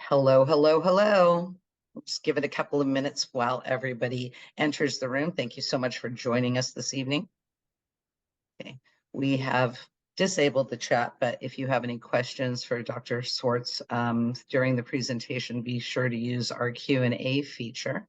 Hello, hello, hello. Just give it a couple of minutes while everybody enters the room. Thank you so much for joining us this evening. Okay, we have disabled the chat, but if you have any questions for Dr. Swartz during the presentation, be sure to use our Q&A feature.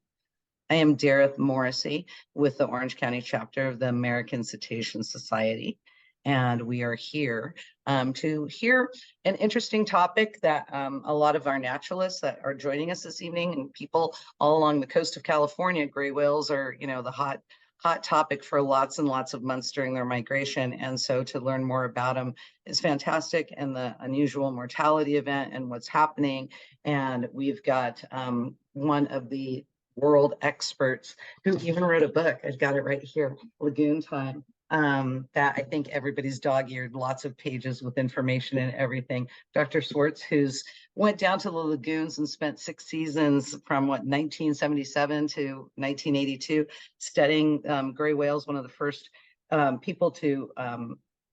I am Dareth Morrissey with the Orange County chapter of the American Cetacean Society. And we are here to hear an interesting topic that a lot of our naturalists that are joining us this evening and people all along the coast of California, gray whales are, the hot topic for lots and lots of months during their migration. And so to learn more about them is fantastic, and the Unusual Mortality Event and what's happening. And we've got one of the world experts who even wrote a book. I've got it right here, Lagoon Time. That I think everybody's dog-eared, lots of pages with information and everything. Dr. Swartz, who's went down to the lagoons and spent 6 seasons from 1977 to 1982 studying gray whales, one of the first people to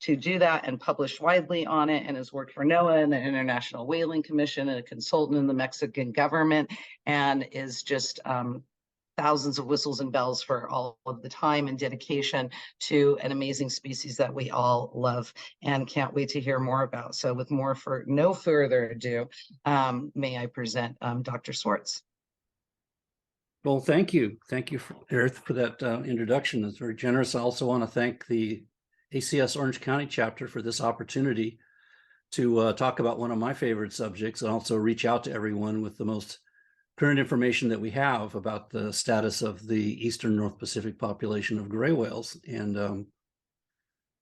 do that and publish widely on it, and has worked for NOAA and the International Whaling Commission and a consultant in the Mexican government, and is just thousands of whistles and bells for all of the time and dedication to an amazing species that we all love and can't wait to hear more about. So with no further ado, may I present Dr. Swartz. Well, thank you. Thank you, Dareth, for that introduction. It's very generous. I also want to thank the ACS Orange County chapter for this opportunity to talk about one of my favorite subjects, and also reach out to everyone with the most current information that we have about the status of the eastern North Pacific population of gray whales. And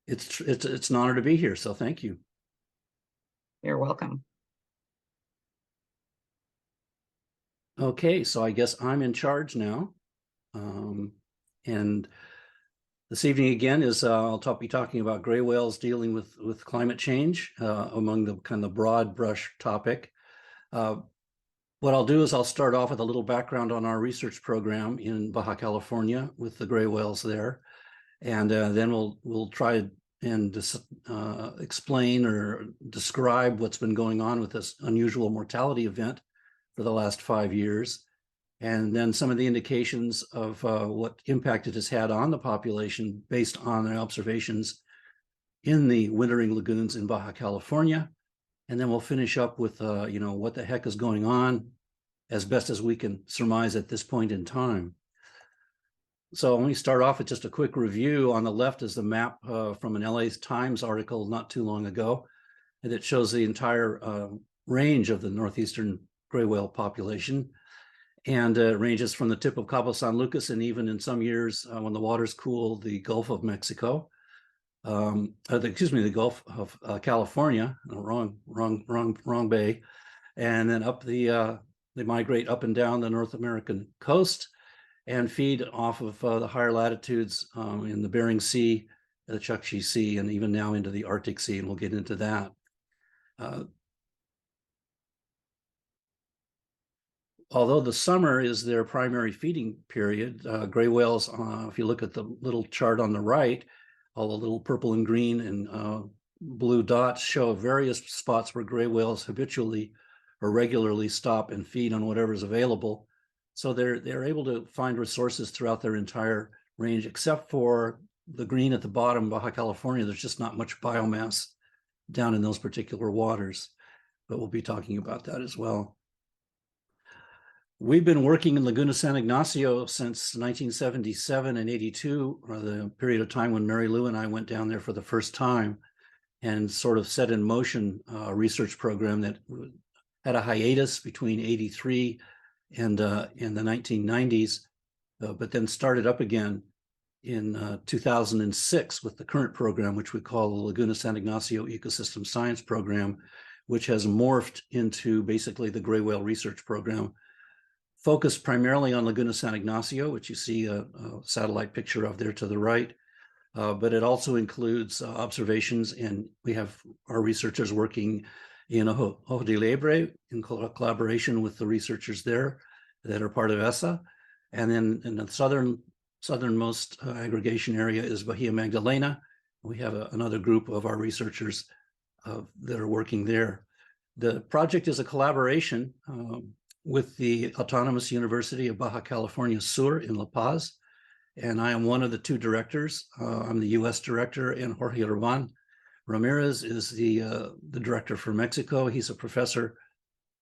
it's an honor to be here, so thank you. You're welcome. Okay, so I guess I'm in charge now. And this evening again is I'll be talking about gray whales dealing with climate change among the kind of broad brush topic. What I'll do is I'll start off with a little background on our research program in Baja California with the gray whales there, and then we'll try and explain or describe what's been going on with this unusual mortality event for the last 5 years, and then some of the indications of what impact it has had on the population based on the observations in the wintering lagoons in Baja California. And then we'll finish up with, what the heck is going on as best as we can surmise at this point in time. So let me start off with just a quick review. On the left is the map from an LA Times article not too long ago, and it shows the entire range of the northeastern gray whale population. And it ranges from the tip of Cabo San Lucas, and even in some years when the waters cool, the Gulf of Mexico. The Gulf of California, wrong bay, and then up they migrate up and down the North American coast and feed off of the higher latitudes in the Bering Sea, the Chukchi Sea, and even now into the Arctic Sea, and we'll get into that. Although the summer is their primary feeding period, gray whales, if you look at the little chart on the right, all the little purple and green and blue dots show various spots where gray whales habitually or regularly stop and feed on whatever's available. So they're able to find resources throughout their entire range, except for the green at the bottom, Baja California. There's just not much biomass down in those particular waters, but we'll be talking about that as well. We've been working in Laguna San Ignacio since 1977 and 82, or the period of time when Mary Lou and I went down there for the first time, and sort of set in motion a research program that had a hiatus between 83 and in the 1990s, but then started up again in 2006 with the current program, which we call the Laguna San Ignacio Ecosystem Science Program, which has morphed into basically the gray whale research program, focused primarily on Laguna San Ignacio, which you see a satellite picture of there to the right, but it also includes observations, and we have our researchers working in Ojo de Liebre in collaboration with the researchers there that are part of ESA. And then in the southernmost aggregation area is Bahia Magdalena. We have another group of our researchers that are working there. The project is a collaboration with the Autonomous University of Baja California Sur in La Paz, and I am one of the two directors. I'm the U.S. director, and Jorge Urban Ramirez is the director for Mexico. He's a professor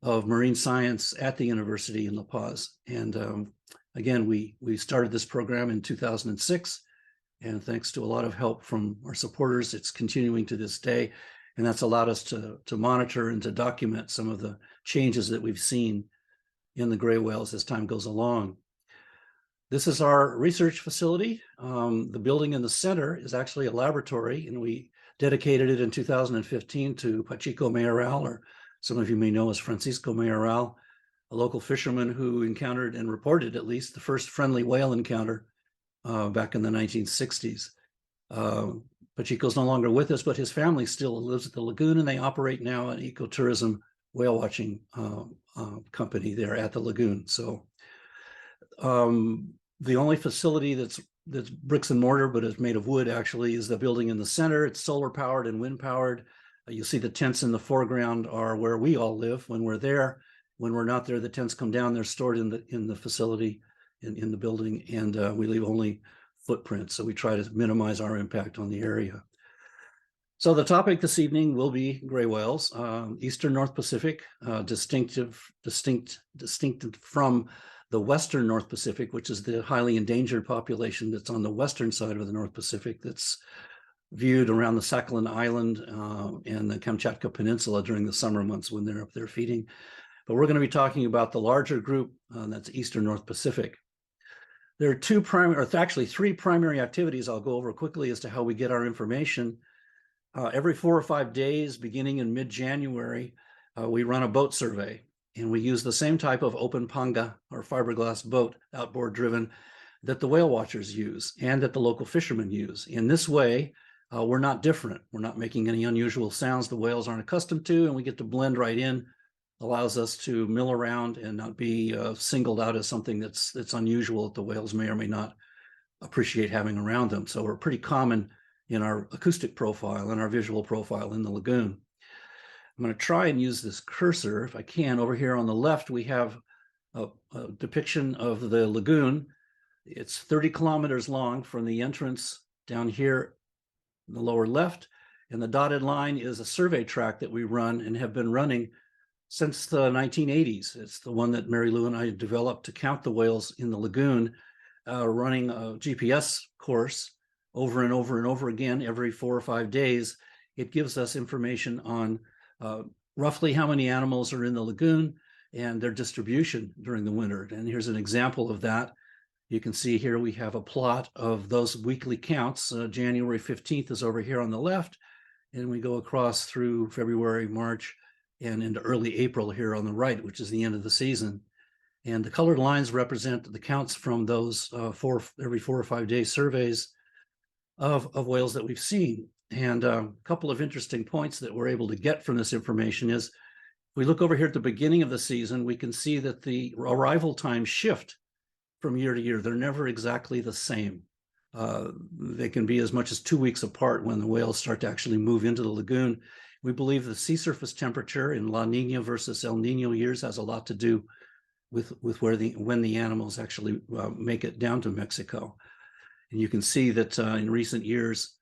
of marine science at the university in La Paz. And again, we started this program in 2006, and thanks to a lot of help from our supporters, it's continuing to this day. And that's allowed us to monitor and to document some of the changes that we've seen in the gray whales as time goes along. This is our research facility. The building in the center is actually a laboratory, and we dedicated it in 2015 to Pachico Mayoral, or some of you may know as Francisco Mayoral, a local fisherman who encountered and reported at least the first friendly whale encounter back in the 1960s. Pachico's no longer with us, but his family still lives at the lagoon, and they operate now an ecotourism whale watching company there at the lagoon. So the only facility that's bricks and mortar, but is made of wood, actually, is the building in the center. It's solar powered and wind powered. You see the tents in the foreground are where we all live when we're there. When we're not there, the tents come down. They're stored in the facility, in the building, and we leave only footprints. So we try to minimize our impact on the area. So the topic this evening will be gray whales, Eastern North Pacific, distinct from the Western North Pacific, which is the highly endangered population that's on the western side of the North Pacific, that's viewed around the Sakhalin Island and the Kamchatka Peninsula during the summer months when they're up there feeding. But we're going to be talking about the larger group that's Eastern North Pacific. There are three primary activities I'll go over quickly as to how we get our information. Every 4 or 5 days, beginning in mid-January, we run a boat survey, and we use the same type of open panga or fiberglass boat, outboard driven, that the whale watchers use and that the local fishermen use. In this way, we're not different. We're not making any unusual sounds the whales aren't accustomed to, and we get to blend right in. Allows us to mill around and not be singled out as something that's unusual that the whales may or may not appreciate having around them. So we're pretty common in our acoustic profile and our visual profile in the lagoon. I'm going to try and use this cursor if I can. Over here on the left, we have a depiction of the lagoon. It's 30 kilometers long from the entrance down here in the lower left. And the dotted line is a survey track that we run and have been running since the 1980s. It's the one that Mary Lou and I developed to count the whales in the lagoon, running a GPS course over and over and over again every 4 or 5 days. It gives us information on roughly how many animals are in the lagoon and their distribution during the winter. And here's an example of that. You can see here we have a plot of those weekly counts. January 15th is over here on the left, and we go across through February, March, and into early April here on the right, which is the end of the season. And the colored lines represent the counts from those every 4 or 5 day surveys of whales that we've seen. And a couple of interesting points that we're able to get from this information is, if we look over here at the beginning of the season, we can see that the arrival times shift from year to year. They're never exactly the same. They can be as much as 2 weeks apart when the whales start to actually move into the lagoon. We believe the sea surface temperature in La Nina versus El Nino years has a lot to do with when the animals actually make it down to Mexico. And you can see that in recent years,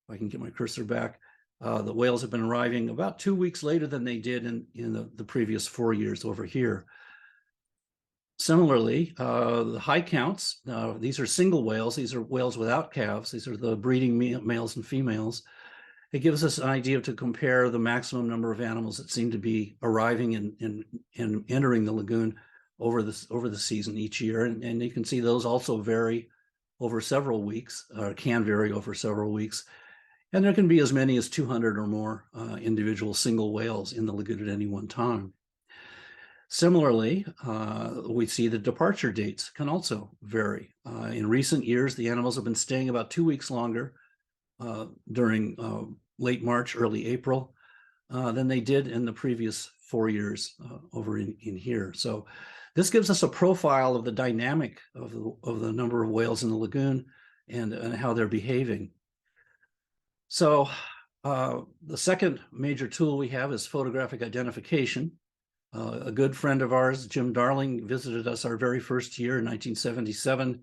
if I can get my cursor back, the whales have been arriving about 2 weeks later than they did in the previous 4 years over here. Similarly, the high counts, these are single whales. These are whales without calves. These are the breeding males and females. It gives us an idea to compare the maximum number of animals that seem to be arriving and entering the lagoon over the season each year. And you can see those also vary over several weeks, or can vary over several weeks. And there can be as many as 200 or more individual single whales in the lagoon at any one time. Similarly, we see the departure dates can also vary. In recent years, the animals have been staying about 2 weeks longer during late March, early April than they did in the previous 4 years over in here. So this gives us a profile of the dynamic of the number of whales in the lagoon and how they're behaving. So The second major tool we have is photographic identification. A good friend of ours, Jim Darling, visited us our very first year in 1977,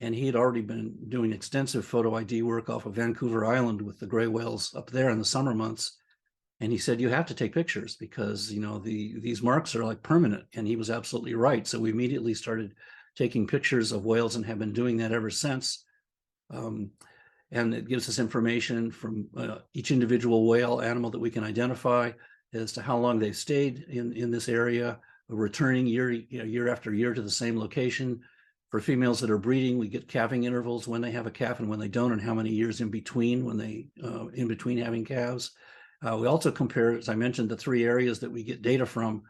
and he had already been doing extensive photo ID work off of Vancouver Island with the gray whales up there in the summer months. And he said, you have to take pictures because, you know, these marks are like permanent. And he was absolutely right. So we immediately started taking pictures of whales and have been doing that ever since. And it gives us information from each individual whale animal that we can identify as to how long they've stayed in this area, returning year after year to the same location. For females that are breeding, we get calving intervals when they have a calf and when they don't, and how many years in between when they in between having calves. We also compare, as I mentioned, the 3 areas that we get data from,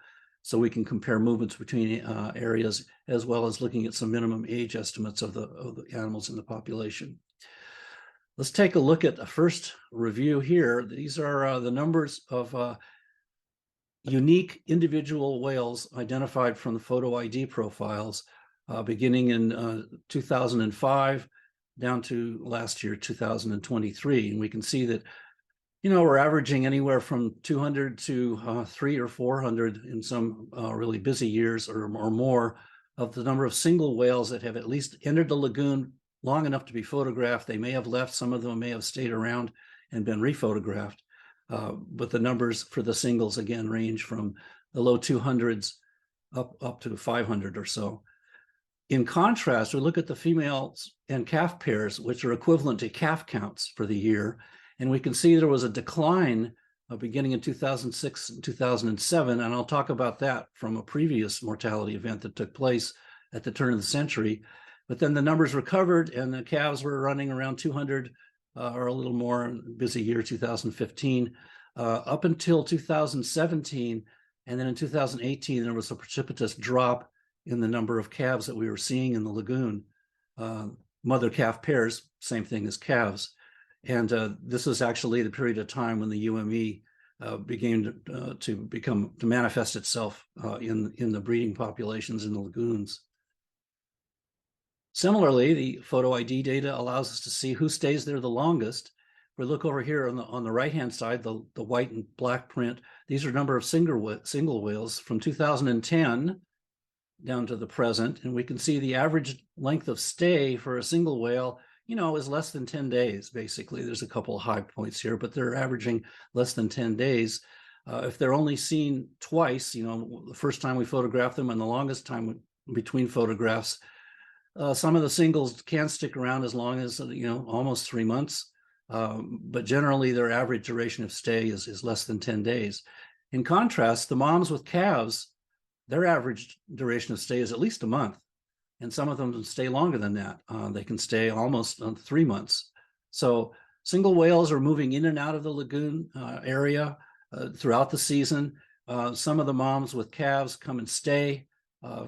so we can compare movements between areas, as well as looking at some minimum age estimates of the animals in the population. Let's take a look at the first review here. These are the numbers of unique individual whales identified from the photo ID profiles, beginning in 2005 down to last year, 2023. And we can see that, you know, we're averaging anywhere from 200 to 300 or 400 in some really busy years or more of the number of single whales that have at least entered the lagoon long enough to be photographed. They may have left, some of them may have stayed around and been rephotographed. But the numbers for the singles, again, range from the low 200s up to 500 or so. In contrast, we look at the females and calf pairs, which are equivalent to calf counts for the year. And we can see there was a decline beginning in 2006 and 2007. And I'll talk about that from a previous mortality event that took place at the turn of the century. But then the numbers recovered and the calves were running around 200 or a little more, busy year 2015, up until 2017. And then in 2018, there was a precipitous drop in the number of calves that we were seeing in the lagoon. Mother calf pairs, same thing as calves. And this is actually the period of time when the UME began to manifest itself in the breeding populations in the lagoons. Similarly, the photo ID data allows us to see who stays there the longest. If we look over here on the right-hand side, the white and black print, these are number of single whales from 2010 down to the present. And we can see the average length of stay for a single whale, you know, is less than 10 days, basically. There's a couple of high points here, but they're averaging less than 10 days. If they're only seen twice, you know, the first time we photograph them and the longest time between photographs, some of the singles can stick around as long as, you know, almost 3 months. But generally, their average duration of stay is less than 10 days. In contrast, the moms with calves, their average duration of stay is at least a month. And some of them stay longer than that. They can stay almost 3 months. So single whales are moving in and out of the lagoon area throughout the season. Some of the moms with calves come and stay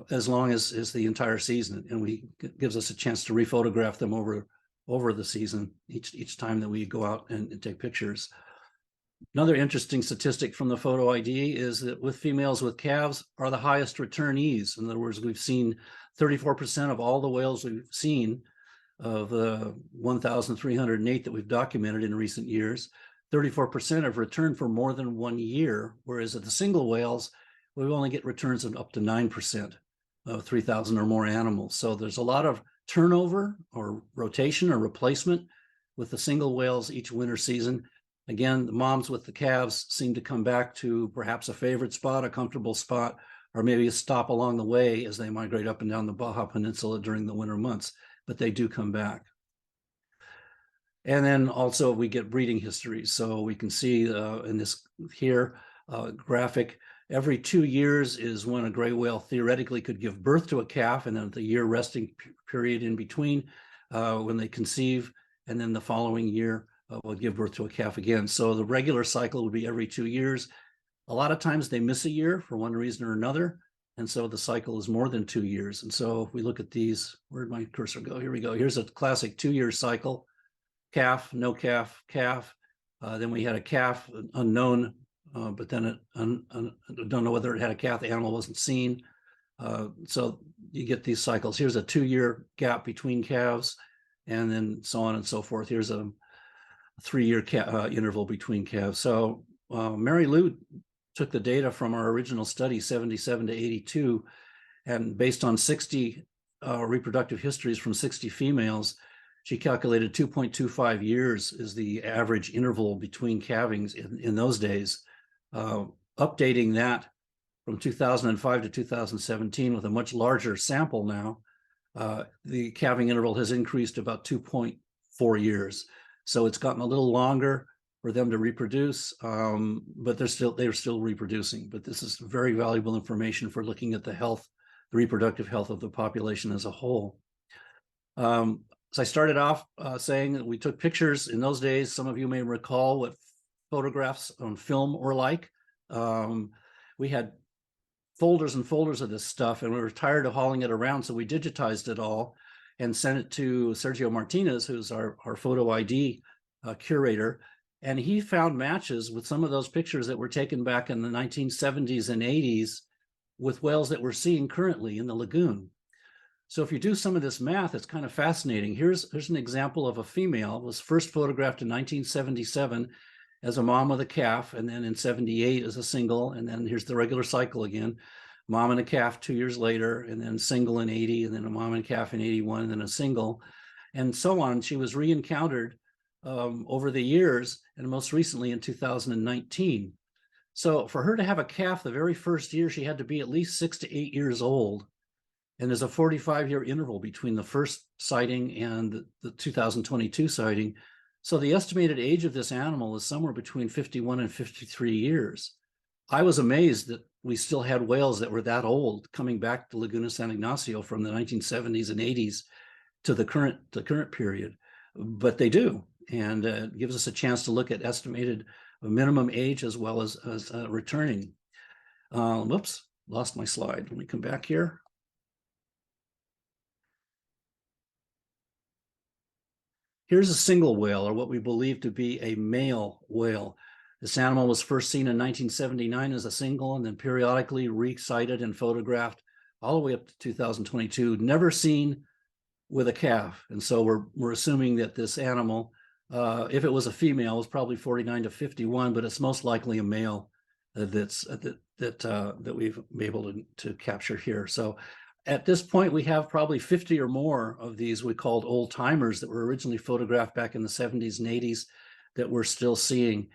as long as the entire season, and it gives us a chance to rephotograph them over the season each time that we go out and take pictures. Another interesting statistic from the photo ID is that with females with calves are the highest returnees. In other words, we've seen 34% of all the whales we've seen of the 1,308 that we've documented in recent years, 34% have returned for more than 1 year, whereas at the single whales, we only get returns of up to 9% of 3,000 or more animals. So there's a lot of turnover or rotation or replacement with the single whales each winter season. Again, the moms with the calves seem to come back to perhaps a favorite spot, a comfortable spot, or maybe a stop along the way as they migrate up and down the Baja Peninsula during the winter months, but they do come back. And then also we get breeding histories. So we can see in this here graphic, every 2 years is when a gray whale theoretically could give birth to a calf, and then the year resting period in between when they conceive, and then the following year will give birth to a calf again. So the regular cycle would be every 2 years. A lot of times they miss a year for one reason or another, and so the cycle is more than 2 years. And so if we look at these, where'd my cursor go? Here we go. Here's a classic 2-year cycle: calf, no calf, calf. Then we had a calf, unknown, but then don't know whether it had a calf. The animal wasn't seen. So you get these cycles. Here's a 2-year gap between calves, and then so on and so forth. Here's a 3-year interval between calves. So Mary Lou took the data from our original study, 77 to 82, and based on 60 reproductive histories from 60 females, she calculated 2.25 years is the average interval between calvings in those days. Updating that from 2005 to 2017 with a much larger sample now, the calving interval has increased about 2.4 years. So it's gotten a little longer for them to reproduce, but they're still reproducing. But this is very valuable information for looking at the health, the reproductive health of the population as a whole. So I started off saying that we took pictures in those days. Some of you may recall what photographs on film were like. We had folders and folders of this stuff, and we were tired of hauling it around, so we digitized it all and sent it to Sergio Martinez, who's our photo ID curator, and he found matches with some of those pictures that were taken back in the 1970s and 80s with whales that we're seeing currently in the lagoon. So if you do some of this math, it's kind of fascinating. Here's an example of a female. It was first photographed in 1977 as a mom with a calf, and then in 78 as a single, and then here's the regular cycle again, mom and a calf 2 years later, and then single in 80, and then a mom and calf in 81, and then a single, and so on. She was re-encountered over the years, and most recently in 2019. So for her to have a calf the very first year, she had to be at least 6 to 8 years old. And there's a 45-year interval between the first sighting and the 2022 sighting. So the estimated age of this animal is somewhere between 51 and 53 years. I was amazed that we still had whales that were that old coming back to Laguna San Ignacio from the 1970s and 80s to the current period, but they do, and it gives us a chance to look at estimated minimum age as well as returning. Whoops, lost my slide. Let me come back here. Here's a single whale, or what we believe to be a male whale. This animal was first seen in 1979 as a single, and then periodically re-sighted and photographed all the way up to 2022, never seen with a calf. And so we're assuming that this animal, if it was a female, was probably 49 to 51, but it's most likely a male that we've been able to capture here. So at this point, we have probably 50 or more of these we called old timers that were originally photographed back in the 70s and 80s that we're still seeing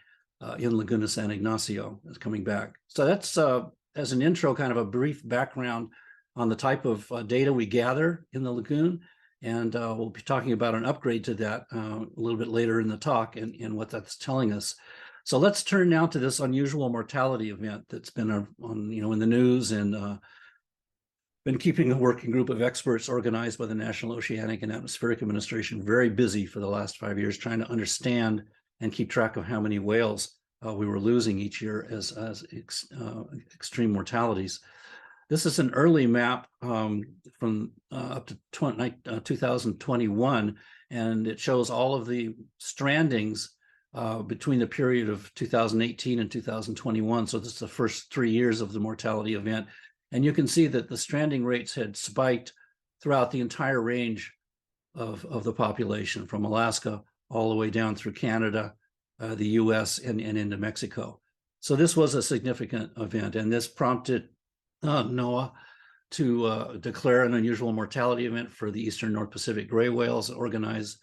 in Laguna San Ignacio is coming back. So that's, as an intro, kind of a brief background on the type of data we gather in the lagoon. And we'll be talking about an upgrade to that a little bit later in the talk and what that's telling us. So let's turn now to this unusual mortality event that's been on, in the news and been keeping a working group of experts organized by the National Oceanic and Atmospheric Administration very busy for the last 5 years, trying to understand and keep track of how many whales we were losing each year as extreme mortalities. This is an early map from up to 2021, and it shows all of the strandings between the period of 2018 and 2021. So this is the first 3 years of the mortality event. And you can see that the stranding rates had spiked throughout the entire range of the population, from Alaska all the way down through Canada, the US, and into Mexico. So this was a significant event, and this prompted NOAA to declare an unusual mortality event for the Eastern North Pacific gray whales, organize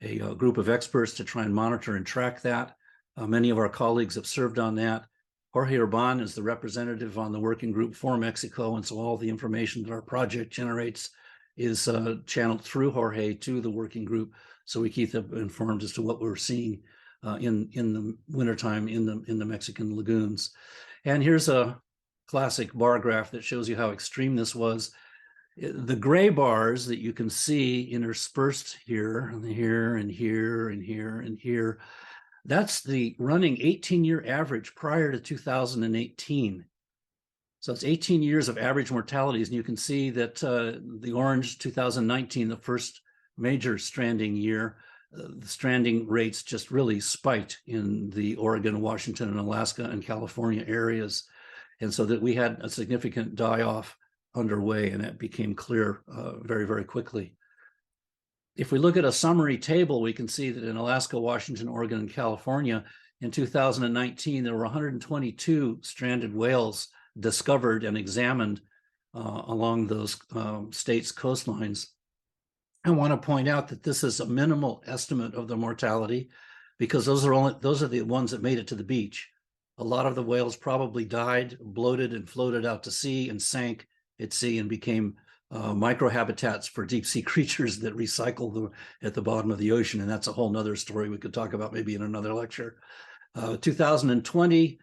a group of experts to try and monitor and track that. Many of our colleagues have served on that. Jorge Urban is the representative on the working group for Mexico, and so all the information that our project generates is channeled through Jorge to the working group, so we keep them informed as to what we're seeing in the wintertime in the Mexican lagoons. And here's a classic bar graph that shows you how extreme this was. The gray bars that you can see interspersed here, and here, and here, and here, and here, that's the running 18-year average prior to 2018. So it's 18 years of average mortalities, and you can see that the orange 2019, the first major stranding year, the stranding rates just really spiked in the Oregon, Washington, and Alaska and California areas. And so that we had a significant die-off underway, and that became clear very, very quickly. If we look at a summary table, we can see that in Alaska, Washington, Oregon, and California, in 2019, there were 122 stranded whales discovered and examined along those states' coastlines. I want to point out that this is a minimal estimate of the mortality, because those are the ones that made it to the beach. A lot of the whales probably died, bloated, and floated out to sea and sank at sea and became microhabitats for deep sea creatures that recycle at the bottom of the ocean. And that's a whole nother story we could talk about maybe in another lecture. 2020,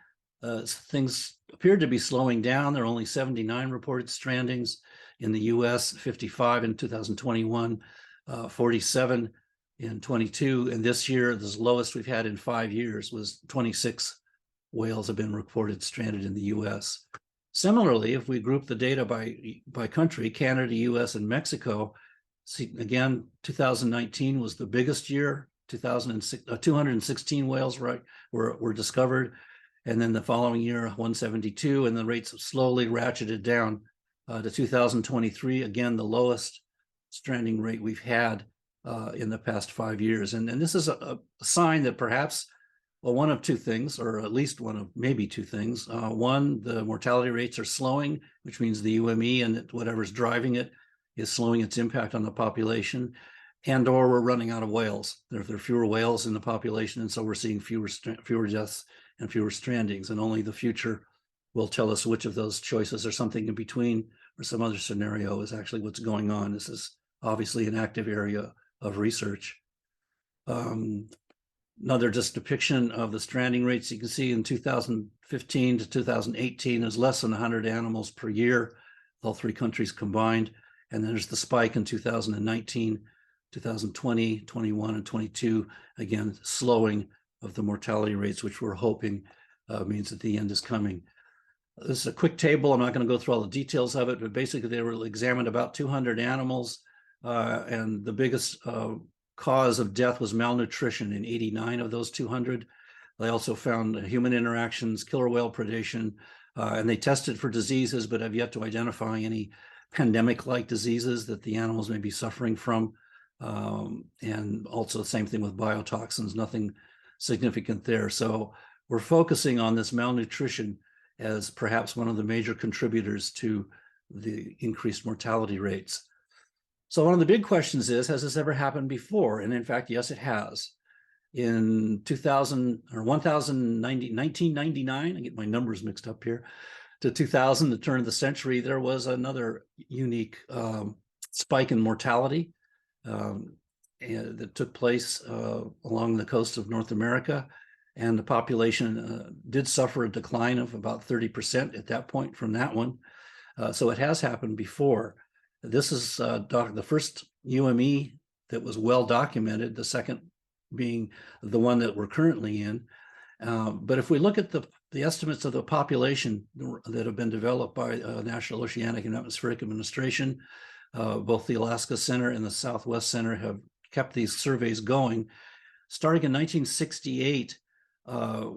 things appeared to be slowing down. There are only 79 reported strandings in the US, 55 in 2021, 47 in 22. And this year, the lowest we've had in 5 years was 26 whales have been reported stranded in the US. Similarly, if we group the data by country, Canada, US, and Mexico, see, again, 2019 was the biggest year. 216 whales were discovered. And then the following year, 172, and the rates slowly ratcheted down to 2023, again, the lowest stranding rate we've had in the past 5 years. And this is a sign that perhaps, well, one of two things, or at least one of maybe two things. One, the mortality rates are slowing, which means the UME and whatever's driving it is slowing its impact on the population, and or we're running out of whales. There are fewer whales in the population, and so we're seeing fewer deaths and fewer strandings, and only the future will tell us which of those choices or something in between or some other scenario is actually what's going on. This is obviously an active area of research. Another just depiction of the stranding rates. You can see in 2015 to 2018, there's less than 100 animals per year, all three countries combined. And then there's the spike in 2019, 2020, 21, and 22, again, slowing of the mortality rates, which we're hoping means that the end is coming. This is a quick table. I'm not going to go through all the details of it, but basically they were examined about 200 animals, and the biggest cause of death was malnutrition in 89 of those 200. They also found human interactions, killer whale predation, and they tested for diseases, but have yet to identify any pandemic-like diseases that the animals may be suffering from. And also the same thing with biotoxins, nothing significant there. So we're focusing on this malnutrition as perhaps one of the major contributors to the increased mortality rates. So one of the big questions is, has this ever happened before? And in fact, yes, it has. In 1999, I get my numbers mixed up here, to 2000, the turn of the century, there was another unique spike in mortality that took place along the coast of North America. And the population did suffer a decline of about 30% at that point from that one. So it has happened before. This is the first UME that was well documented, the second being the one that we're currently in. But if we look at the estimates of the population that have been developed by National Oceanic and Atmospheric Administration, both the Alaska Center and the Southwest Center have kept these surveys going. Starting in 1968,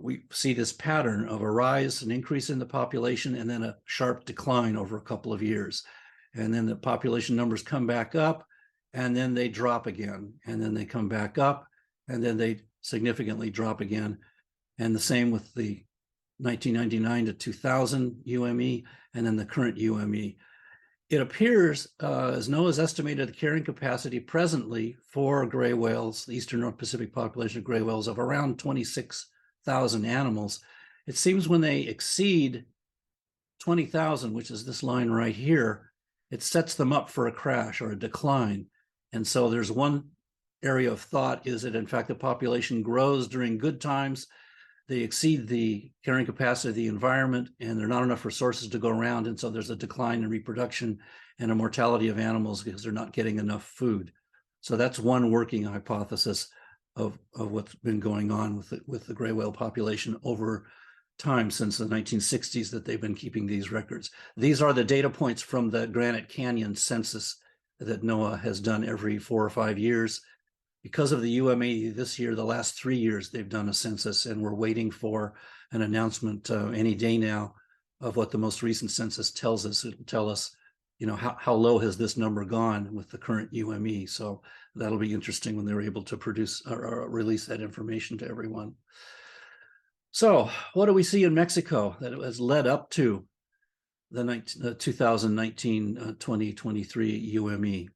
we see this pattern of a rise, an increase in the population, and then a sharp decline over a couple of years. And then the population numbers come back up, and then they drop again, and then they come back up, and then they significantly drop again. And the same with the 1999 to 2000 UME, and then the current UME. It appears, as NOAA's estimated the carrying capacity presently for gray whales, the Eastern North Pacific population of gray whales, of around 26,000 animals. It seems when they exceed 20,000, which is this line right here, it sets them up for a crash or a decline. And so there's one area of thought is that, in fact, the population grows during good times. They exceed the carrying capacity of the environment, and there are not enough resources to go around. And so there's a decline in reproduction and a mortality of animals because they're not getting enough food. So that's one working hypothesis of what's been going on with the gray whale population over time since the 1960s that they've been keeping these records. These are the data points from the Granite Canyon census that NOAA has done every 4 or 5 years. Because of the UME this year, the last 3 years, they've done a census, and we're waiting for an announcement any day now of what the most recent census tells us. It'll tell us how low has this number gone with the current UME? So that'll be interesting when they're able to produce or release that information to everyone. So what do we see in Mexico that has led up to the 2019-2023 UME?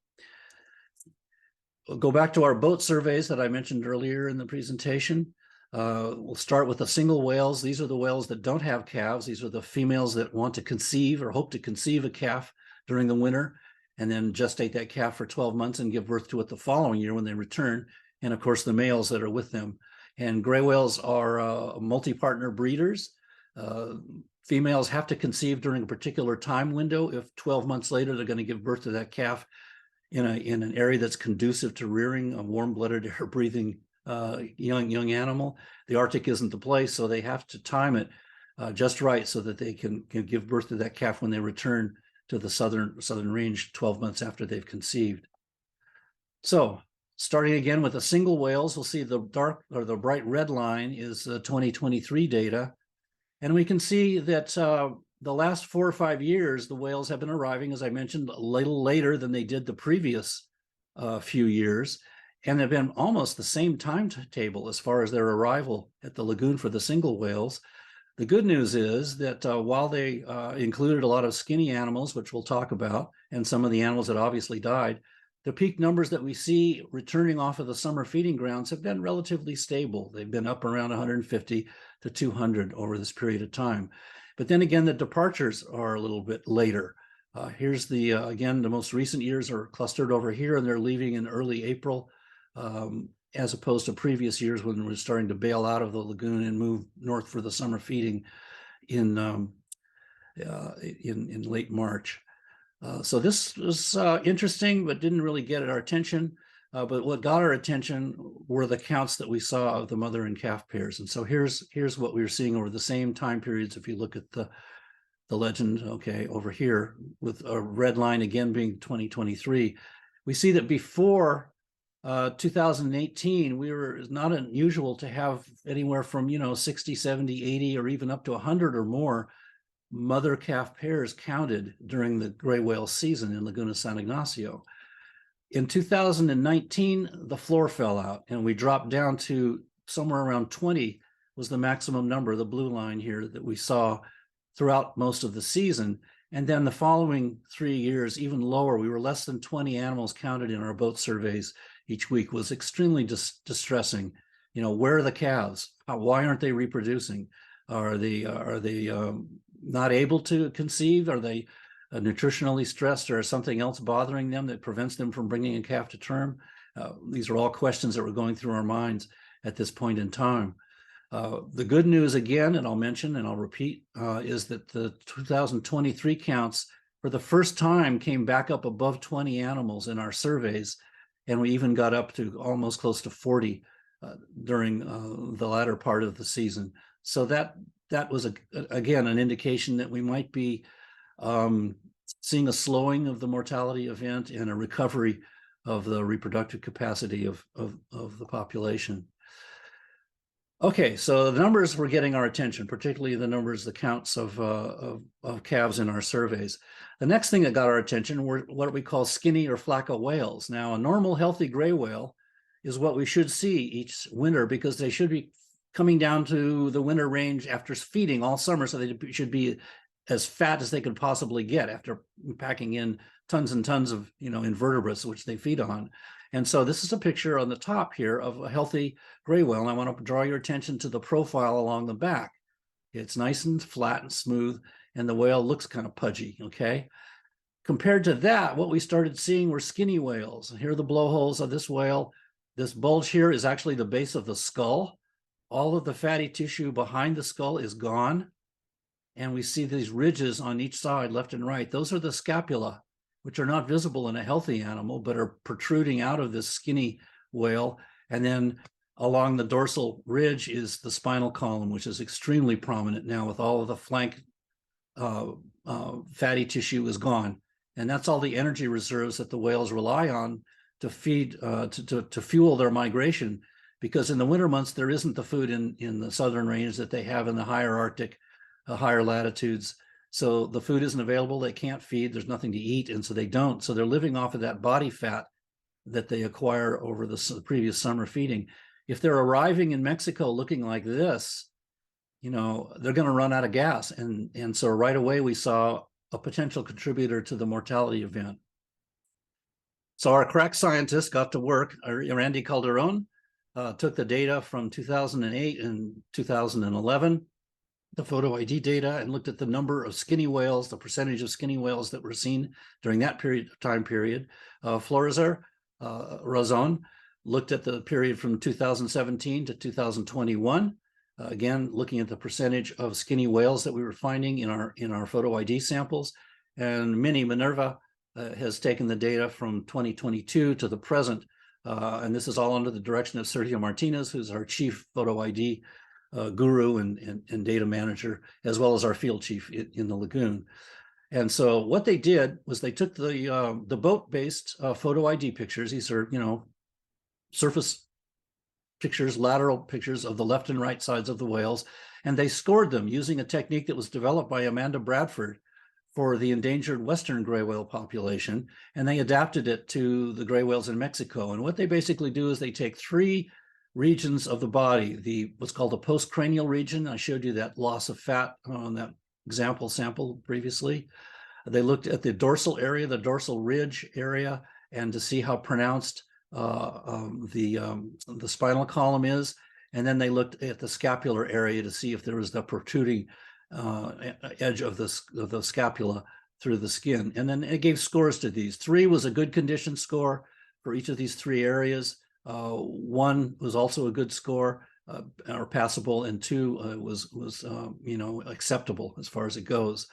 We'll go back to our boat surveys that I mentioned earlier in the presentation. We'll start with the single whales. These are the whales that don't have calves. These are the females that want to conceive or hope to conceive a calf during the winter and then gestate that calf for 12 months and give birth to it the following year when they return. And of course, the males that are with them. And gray whales are multi-partner breeders. Females have to conceive during a particular time window. If 12 months later, they're going to give birth to that calf in an area that's conducive to rearing a warm-blooded, air-breathing young animal. The Arctic isn't the place, so they have to time it just right so that they can give birth to that calf when they return to the southern range 12 months after they've conceived. So starting again with the single whales, we'll see the dark or the bright red line is 2023 data. And we can see that the last 4 or 5 years, the whales have been arriving, as I mentioned, a little later than they did the previous few years. And they've been almost the same timetable as far as their arrival at the lagoon for the single whales. The good news is that while they included a lot of skinny animals, which we'll talk about, and some of the animals that obviously died, the peak numbers that we see returning off of the summer feeding grounds have been relatively stable. They've been up around 150 to 200 over this period of time. But then again, the departures are a little bit later. Here's the, again, the most recent years are clustered over here, and they're leaving in early April, as opposed to previous years when we're starting to bail out of the lagoon and move north for the summer feeding in late March. So this was interesting, but didn't really get our attention. But what got our attention were the counts that we saw of the mother and calf pairs. And so here's what we were seeing over the same time periods. If you look at the legend, okay, over here with a red line again being 2023, we see that before 2018, it's not unusual to have anywhere from 60, 70, 80, or even up to 100 or more mother-calf pairs counted during the gray whale season in Laguna San Ignacio. In 2019, the floor fell out and we dropped down to somewhere around 20 was the maximum number, the blue line here, that we saw throughout most of the season. And then the following 3 years, even lower, we were less than 20 animals counted in our boat surveys each week. Was extremely distressing. Where are the calves? Why aren't they reproducing? Are they not able to conceive? Are they nutritionally stressed, or is something else bothering them that prevents them from bringing a calf to term? These are all questions that were going through our minds at this point in time. The good news, again, and I'll mention and I'll repeat, is that the 2023 counts for the first time came back up above 20 animals in our surveys, and we even got up to almost close to 40 during the latter part of the season. So that was, again, an indication that we might be seeing a slowing of the mortality event and a recovery of the reproductive capacity of the population. Okay, so the numbers were getting our attention, particularly the counts of calves in our surveys. The next thing that got our attention were what we call skinny or flacco whales. Now, a normal healthy gray whale is what we should see each winter, because they should be coming down to the winter range after feeding all summer, so they should be as fat as they could possibly get after packing in tons and tons of invertebrates which they feed on. And so this is a picture on the top here of a healthy gray whale, and I want to draw your attention to the profile along the back. It's nice and flat and smooth, and the whale looks kind of pudgy, okay? Compared to that, what we started seeing were skinny whales. Here are the blowholes of this whale. This bulge here is actually the base of the skull. All of the fatty tissue behind the skull is gone. And we see these ridges on each side, left and right. Those are the scapula, which are not visible in a healthy animal, but are protruding out of this skinny whale. And then along the dorsal ridge is the spinal column, which is extremely prominent now, with all of the flank fatty tissue is gone. And that's all the energy reserves that the whales rely on to feed, to fuel their migration. Because in the winter months, there isn't the food in the southern range that they have in the higher Arctic, higher latitudes, So the food isn't available, they can't feed, there's nothing to eat, and so they don't. So they're living off of that body fat that they acquire over the previous summer feeding. If they're arriving in Mexico looking like this, they're going to run out of gas. And so right away we saw a potential contributor to the mortality event. So our crack scientists got to work. Randy Calderon took the data from 2008 and 2011, the photo ID data, and looked at the number of skinny whales, the percentage of skinny whales that were seen during that time period. Florizar Razon looked at the period from 2017 to 2021. Again, looking at the percentage of skinny whales that we were finding in our photo ID samples. And Minerva has taken the data from 2022 to the present. And this is all under the direction of Sergio Martinez, who's our chief photo ID guru and data manager, as well as our field chief in the lagoon. And so what they did was they took the boat-based photo ID pictures. These are, surface pictures, lateral pictures of the left and right sides of the whales, and they scored them using a technique that was developed by Amanda Bradford for the endangered western gray whale population, and they adapted it to the gray whales in Mexico. And what they basically do is they take 3 regions of the body, what's called the postcranial region. I showed you that loss of fat on that example sample previously. They looked at the dorsal area, the dorsal ridge area, and to see how pronounced the spinal column is. And then they looked at the scapular area to see if there was the protruding edge of the scapula through the skin. And then it gave scores to these. 3 was a good condition score for each of these 3 areas. 1 was also a good score or passable, and 2 was acceptable as far as it goes.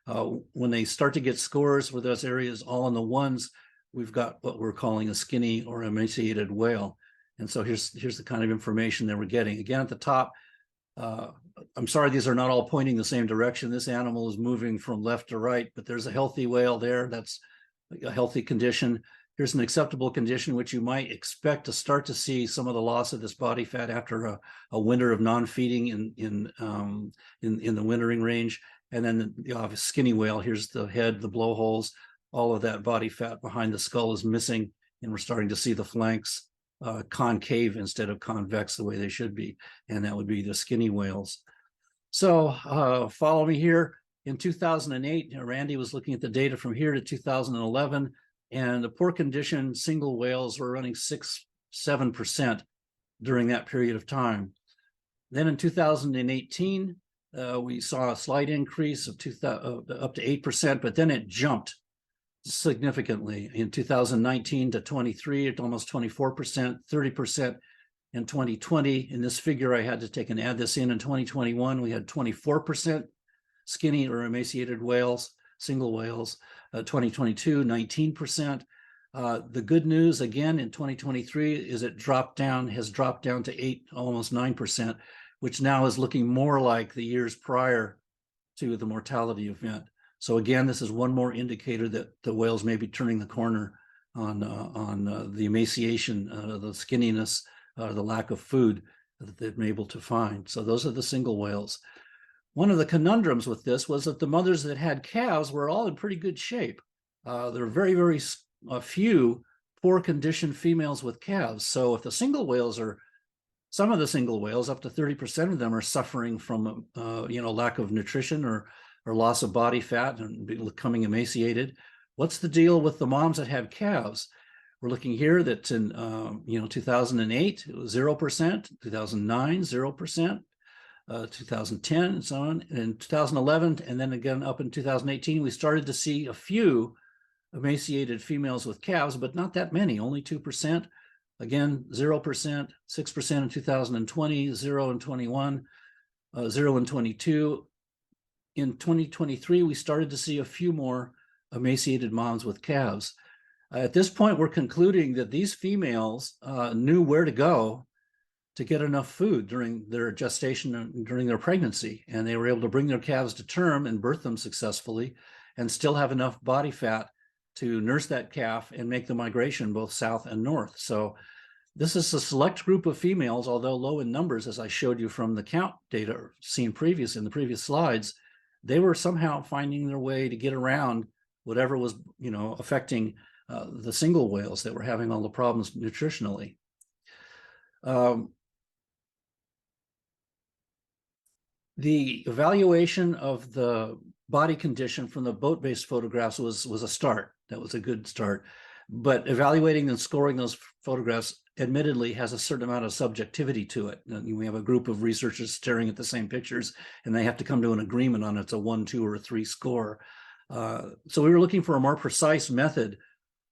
When they start to get scores with those areas all in the 1s, we've got what we're calling a skinny or emaciated whale. And so here's the kind of information that we're getting. Again, at the top, I'm sorry, these are not all pointing the same direction. This animal is moving from left to right, but there's a healthy whale there. That's a healthy condition. Here's an acceptable condition, which you might expect to start to see some of the loss of this body fat after a winter of non-feeding in the wintering range. And then the skinny whale, here's the head, the blowholes, all of that body fat behind the skull is missing, and we're starting to see the flanks concave instead of convex the way they should be, and that would be the skinny whales. So follow me here. In 2008, Randy was looking at the data from here to 2011, and the poor condition single whales were running 6-7% during that period of time. Then in 2018, we saw a slight increase of up to 8%, but then it jumped significantly in 2019 to 23 at almost 24%, 30% in 2020. In this figure, I had to take and add this in 2021, we had 24% skinny or emaciated whales, single whales. 2022, 19%. The good news again in 2023 is it has dropped down to almost 9%, which now is looking more like the years prior to the mortality event. So again, this is one more indicator that the whales may be turning the corner on the emaciation, the skinniness, the lack of food that they've been able to find. So those are the single whales. One of the conundrums with this was that the mothers that had calves were all in pretty good shape. There are very, very few poor condition females with calves. So if the single whales some of the single whales, up to 30% of them, are suffering from lack of nutrition or loss of body fat and becoming emaciated. What's the deal with the moms that have calves? We're looking here that in 2008 it was 0%, 2009 0%, 2010 and so on, and in 2011, and then again up in 2018, we started to see a few emaciated females with calves, but not that many, only 2%. Again, 0%, 6% in 2020, 0 in 21, 0 in 22. In 2023, we started to see a few more emaciated moms with calves. At this point, we're concluding that these females knew where to go to get enough food during their gestation and during their pregnancy, and they were able to bring their calves to term and birth them successfully and still have enough body fat to nurse that calf and make the migration both south and north. So this is a select group of females, although low in numbers, as I showed you from the count data seen in the previous slides. they were somehow finding their way to get around whatever was, affecting the single whales that were having all the problems nutritionally. The evaluation of the body condition from the boat-based photographs was a start. That was a good start. But evaluating and scoring those photographs admittedly has a certain amount of subjectivity to it. And we have a group of researchers staring at the same pictures, and they have to come to an agreement on it's a 1, 2, or a 3 score. So we were looking for a more precise method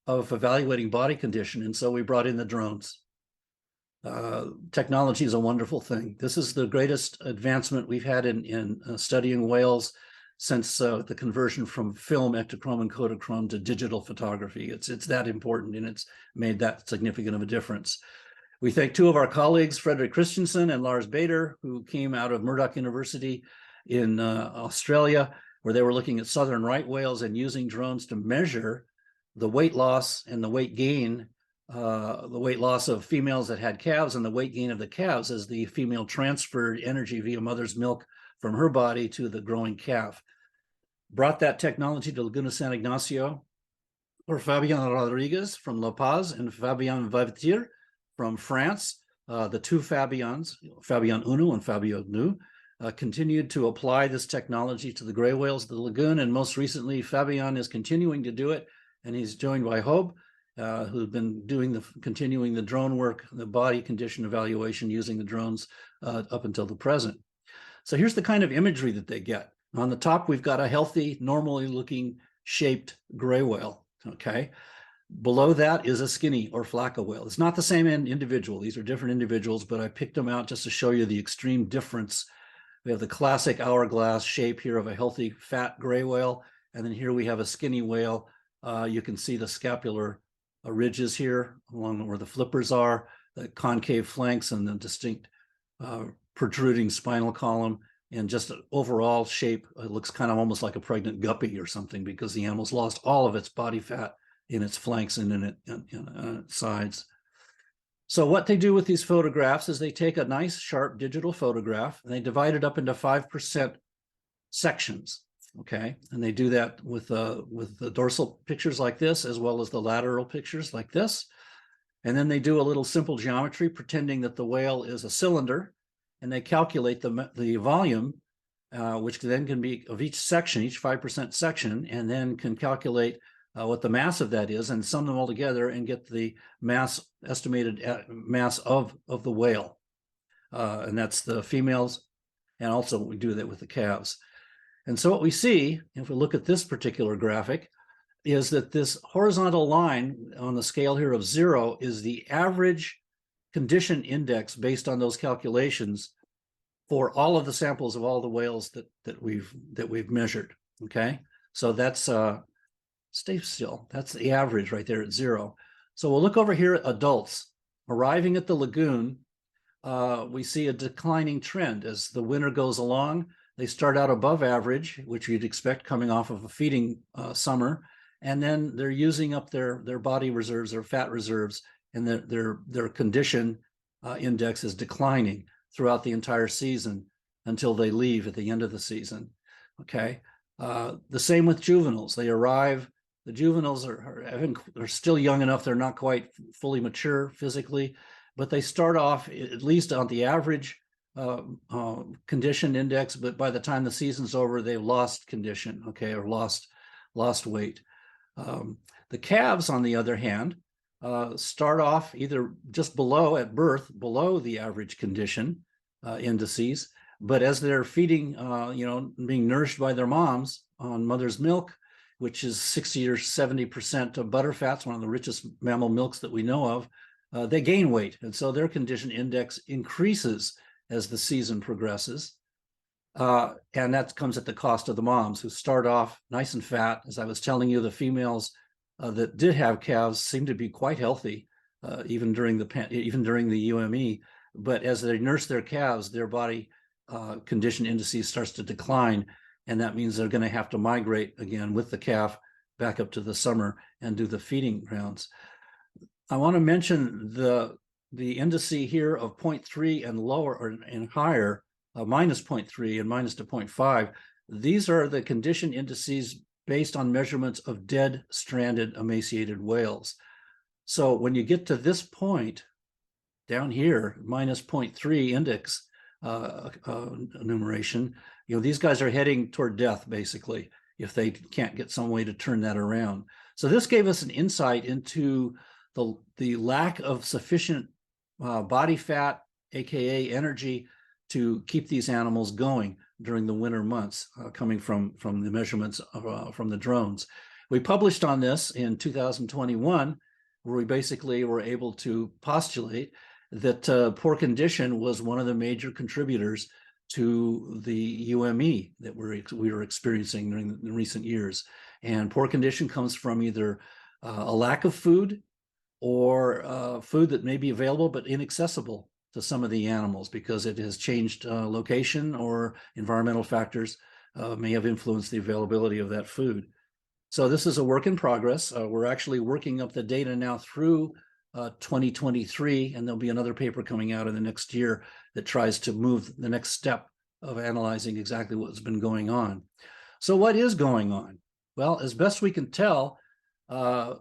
of evaluating body condition, and so we brought in the drones. Technology is a wonderful thing. This is the greatest advancement we've had in studying whales since the conversion from film, ectochrome, and Kodachrome to digital photography. It's that important, and it's made that significant of a difference. We thank 2 of our colleagues, Frederick Christensen and Lars Bader, who came out of Murdoch University in Australia, where they were looking at southern right whales and using drones to measure the weight loss and the weight gain, the weight loss of females that had calves and the weight gain of the calves as the female transferred energy via mother's milk from her body to the growing calf. Brought that technology to Laguna San Ignacio, or Fabian Rodriguez from La Paz and Fabian Vavetir from France. The 2 Fabians, Fabian Uno and Fabio Nu, continued to apply this technology to the gray whales of the lagoon, and most recently Fabian is continuing to do it, and he's joined by Hob, who's been doing continuing the drone work, the body condition evaluation using the drones up until the present. So here's the kind of imagery that they get. On the top, we've got a healthy, normally looking shaped gray whale, okay? Below that is a skinny or flacco whale. It's not the same individual. These are different individuals, but I picked them out just to show you the extreme difference. We have the classic hourglass shape here of a healthy, fat gray whale, and then here we have a skinny whale. You can see the scapular ridges here along where the flippers are, the concave flanks, and the distinct protruding spinal column, and just an overall shape. It looks kind of almost like a pregnant guppy or something, because the animal's lost all of its body fat in its flanks and in its sides. So what they do with these photographs is they take a nice sharp digital photograph and they divide it up into 5% sections. Okay, and they do that with the dorsal pictures like this, as well as the lateral pictures like this. And then they do a little simple geometry pretending that the whale is a cylinder, and they calculate the volume, which then can be of each section, each 5% section, and then can calculate what the mass of that is and sum them all together and get the mass, estimated mass of the whale. And that's the females, and also we do that with the calves. And so what we see, if we look at this particular graphic, is that this horizontal line on the scale here of 0 is the average condition index based on those calculations for all of the samples of all the whales that we've measured. Okay, so that's stay still. That's the average right there at 0. So we'll look over here at adults arriving at the lagoon. We see a declining trend as the winter goes along. They start out above average, which you'd expect coming off of a feeding summer, and then they're using up their body reserves, their fat reserves, and their condition index is declining throughout the entire season until they leave at the end of the season. Okay, the same with juveniles. They arrive. The juveniles are still young enough; they're not quite fully mature physically, but they start off at least on the average condition index, but by the time the season's over, they've lost condition, okay, or lost weight. The calves, on the other hand, start off either just below at birth, below the average condition indices, but as they're feeding, being nourished by their moms on mother's milk, which is 60 or 70% of butterfats, one of the richest mammal milks that we know of, they gain weight, and so their condition index increases as the season progresses. And that comes at the cost of the moms, who start off nice and fat. As I was telling you, the females that did have calves seem to be quite healthy, even during the UME. But as they nurse their calves, their body condition indices starts to decline, and that means they're going to have to migrate again with the calf back up to the summer and do the feeding rounds. I want to mention the indice here of 0.3 and lower and higher, minus 0.3 and minus to 0.5. These are the condition indices based on measurements of dead, stranded, emaciated whales. So when you get to this point down here, minus 0.3 index enumeration, these guys are heading toward death, basically, if they can't get some way to turn that around. So this gave us an insight into the lack of sufficient body fat, aka energy, to keep these animals going during the winter months, coming from the measurements from the drones. We published on this in 2021, where we basically were able to postulate that poor condition was one of the major contributors to the UME that we were experiencing during the recent years. And poor condition comes from either a lack of food or food that may be available but inaccessible to some of the animals because it has changed location, or environmental factors may have influenced the availability of that food. So this is a work in progress. We're actually working up the data now through 2023, and there'll be another paper coming out in the next year that tries to move the next step of analyzing exactly what's been going on. So what is going on? Well, as best we can tell, the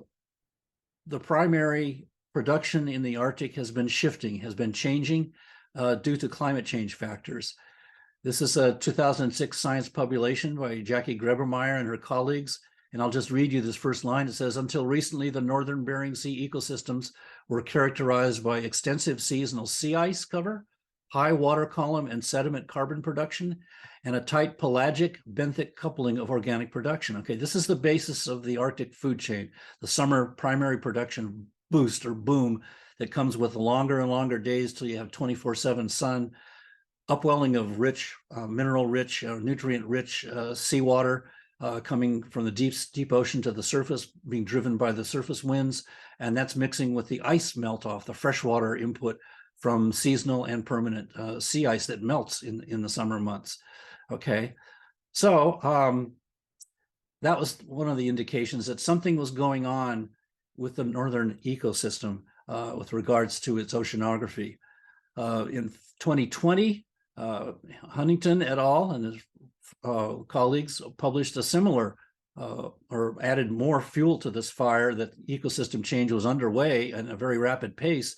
primary production in the Arctic has been shifting, has been changing due to climate change factors. This is a 2006 science publication by Jackie Grebermeyer and her colleagues. And I'll just read you this first line. It says, until recently, the northern Bering Sea ecosystems were characterized by extensive seasonal sea ice cover, high water column and sediment carbon production, and a tight pelagic benthic coupling of organic production. Okay, this is the basis of the Arctic food chain, the summer primary production boost or boom that comes with longer and longer days till you have 24/7 sun, upwelling of rich, mineral-rich, nutrient-rich seawater, coming from the deep ocean to the surface, being driven by the surface winds, and that's mixing with the ice melt off, the freshwater input from seasonal and permanent sea ice that melts in the summer months. Okay, so that was one of the indications that something was going on with the northern ecosystem with regards to its oceanography. In 2020, Huntington et al. And his colleagues published a similar or added more fuel to this fire that ecosystem change was underway at a very rapid pace.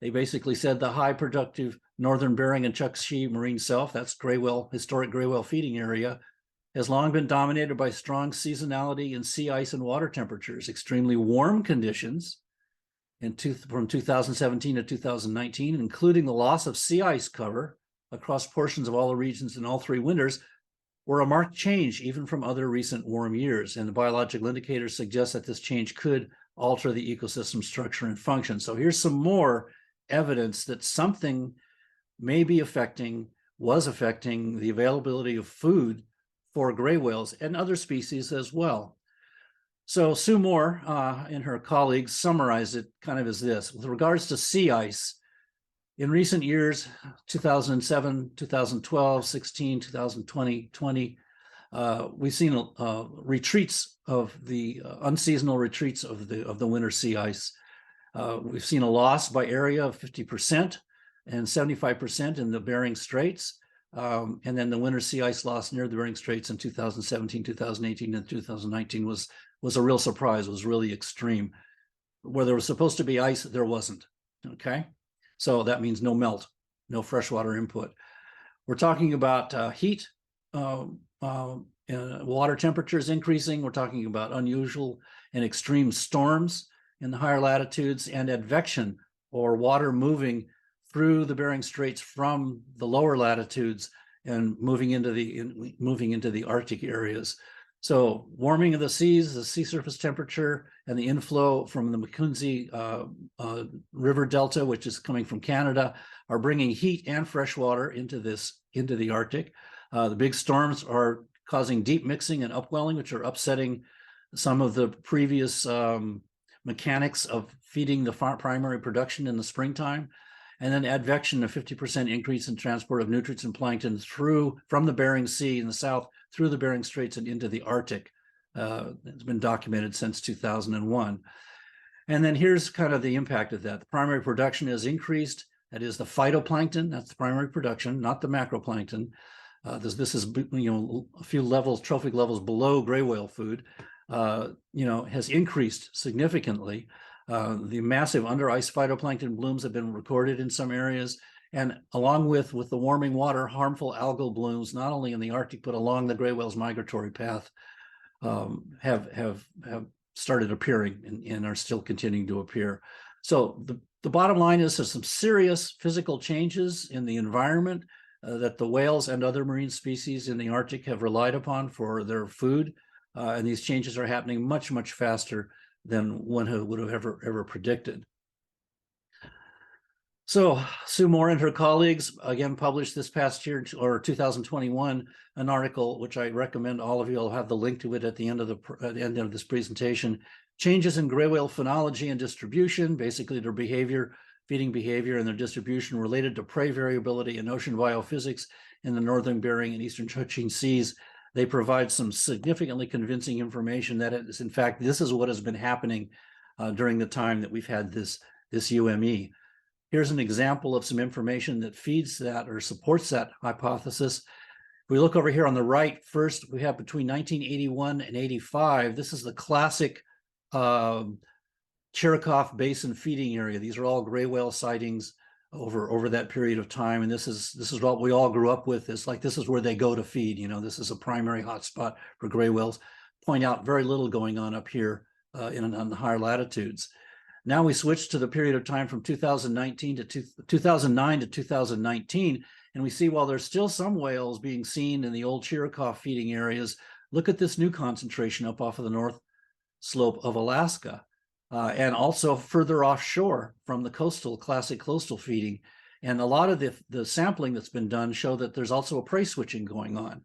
They basically said the high productive northern Bering and Chukchi marine self, that's gray whale, historic gray whale feeding area, has long been dominated by strong seasonality in sea ice and water temperatures, extremely warm conditions from 2017 to 2019, including the loss of sea ice cover across portions of all the regions in all 3 winters, were a marked change even from other recent warm years. And the biological indicators suggest that this change could alter the ecosystem structure and function. So here's some more evidence that something may be was affecting the availability of food for gray whales and other species as well. So Sue Moore and her colleagues summarized it kind of as this. With regards to sea ice, in recent years, 2007, 2012, 16, 2020, 20, we've seen retreats of the unseasonal retreats of the winter sea ice. We've seen a loss by area of 50% and 75% in the Bering Straits. And then the winter sea ice loss near the Bering Straits in 2017, 2018, and 2019 was a real surprise, was really extreme. Where there was supposed to be ice, there wasn't, okay? So that means no melt, no freshwater input. We're talking about heat, water temperatures increasing. We're talking about unusual and extreme storms in the higher latitudes, and advection, or water moving through the Bering Straits from the lower latitudes and moving into the Arctic areas. So warming of the seas, the sea surface temperature, and the inflow from the Mackenzie River Delta, which is coming from Canada, are bringing heat and fresh water into the Arctic. The big storms are causing deep mixing and upwelling, which are upsetting some of the previous mechanics of feeding the primary production in the springtime. And then advection, a 50% increase in transport of nutrients and plankton from the Bering Sea in the south through the Bering Straits and into the Arctic. It's been documented since 2001. And then here's kind of the impact of that. The primary production has increased. That is the phytoplankton, that's the primary production, not the macroplankton. This is, a few levels, trophic levels below gray whale food, has increased significantly. The massive under ice phytoplankton blooms have been recorded in some areas. And along with the warming water, harmful algal blooms, not only in the Arctic, but along the gray whale's migratory path, have started appearing and are still continuing to appear. So the bottom line is there's some serious physical changes in the environment that the whales and other marine species in the Arctic have relied upon for their food. And these changes are happening much, much faster than one would have ever predicted. So Sue Moore and her colleagues again published this past year, or 2021, an article which I recommend all of you. I'll have the link to it at the end of this presentation. Changes in gray whale phenology and distribution, basically their behavior, feeding behavior, and their distribution related to prey variability and ocean biophysics in the northern Bering and eastern Chukchi seas. They provide some significantly convincing information that is, in fact, this is what has been happening during the time that we've had this UME. Here's an example of some information that feeds that or supports that hypothesis. If we look over here on the right, first we have between 1981 and 85. This is the classic Chirikov Basin feeding area. These are all gray whale sightings over that period of time, and this is what we all grew up with. It's like this is where they go to feed. This is a primary hotspot for gray whales. Point out very little going on up here on the higher latitudes. Now we switch to the period of time from 2009 to 2019, and we see while there's still some whales being seen in the old Chirikov feeding areas, look at this new concentration up off of the north slope of Alaska, and also further offshore from the classic coastal feeding. And a lot of the sampling that's been done show that there's also a prey switching going on.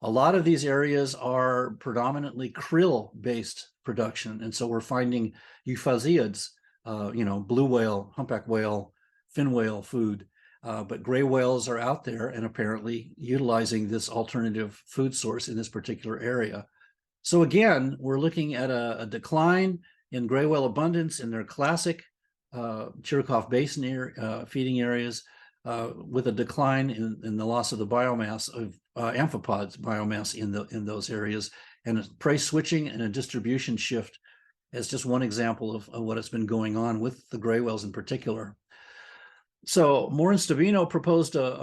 A lot of these areas are predominantly krill-based production, and so we're finding euphausiids, blue whale, humpback whale, fin whale food, but gray whales are out there and apparently utilizing this alternative food source in this particular area. So again, we're looking at a decline in gray whale abundance in their classic Chirikov Basin feeding areas, with a decline in the loss of the biomass of amphipods biomass in those areas, and a prey switching and a distribution shift as just one example of what has been going on with the gray whales in particular. So Moore and Stabino proposed a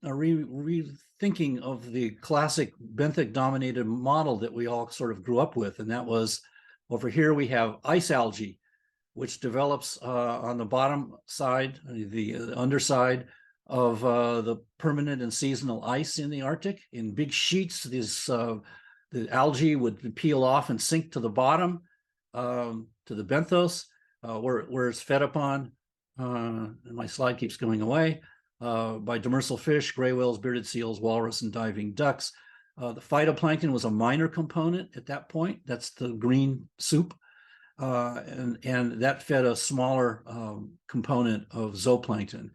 rethinking of the classic benthic-dominated model that we all sort of grew up with, and that was, over here we have ice algae, which develops on the bottom side, the underside of the permanent and seasonal ice in the Arctic. In big sheets, the algae would peel off and sink to the bottom, to the benthos, where it's fed upon, and my slide keeps going away, by demersal fish, gray whales, bearded seals, walrus, and diving ducks. The phytoplankton was a minor component at that point. That's the green soup. And that fed a smaller component of zooplankton.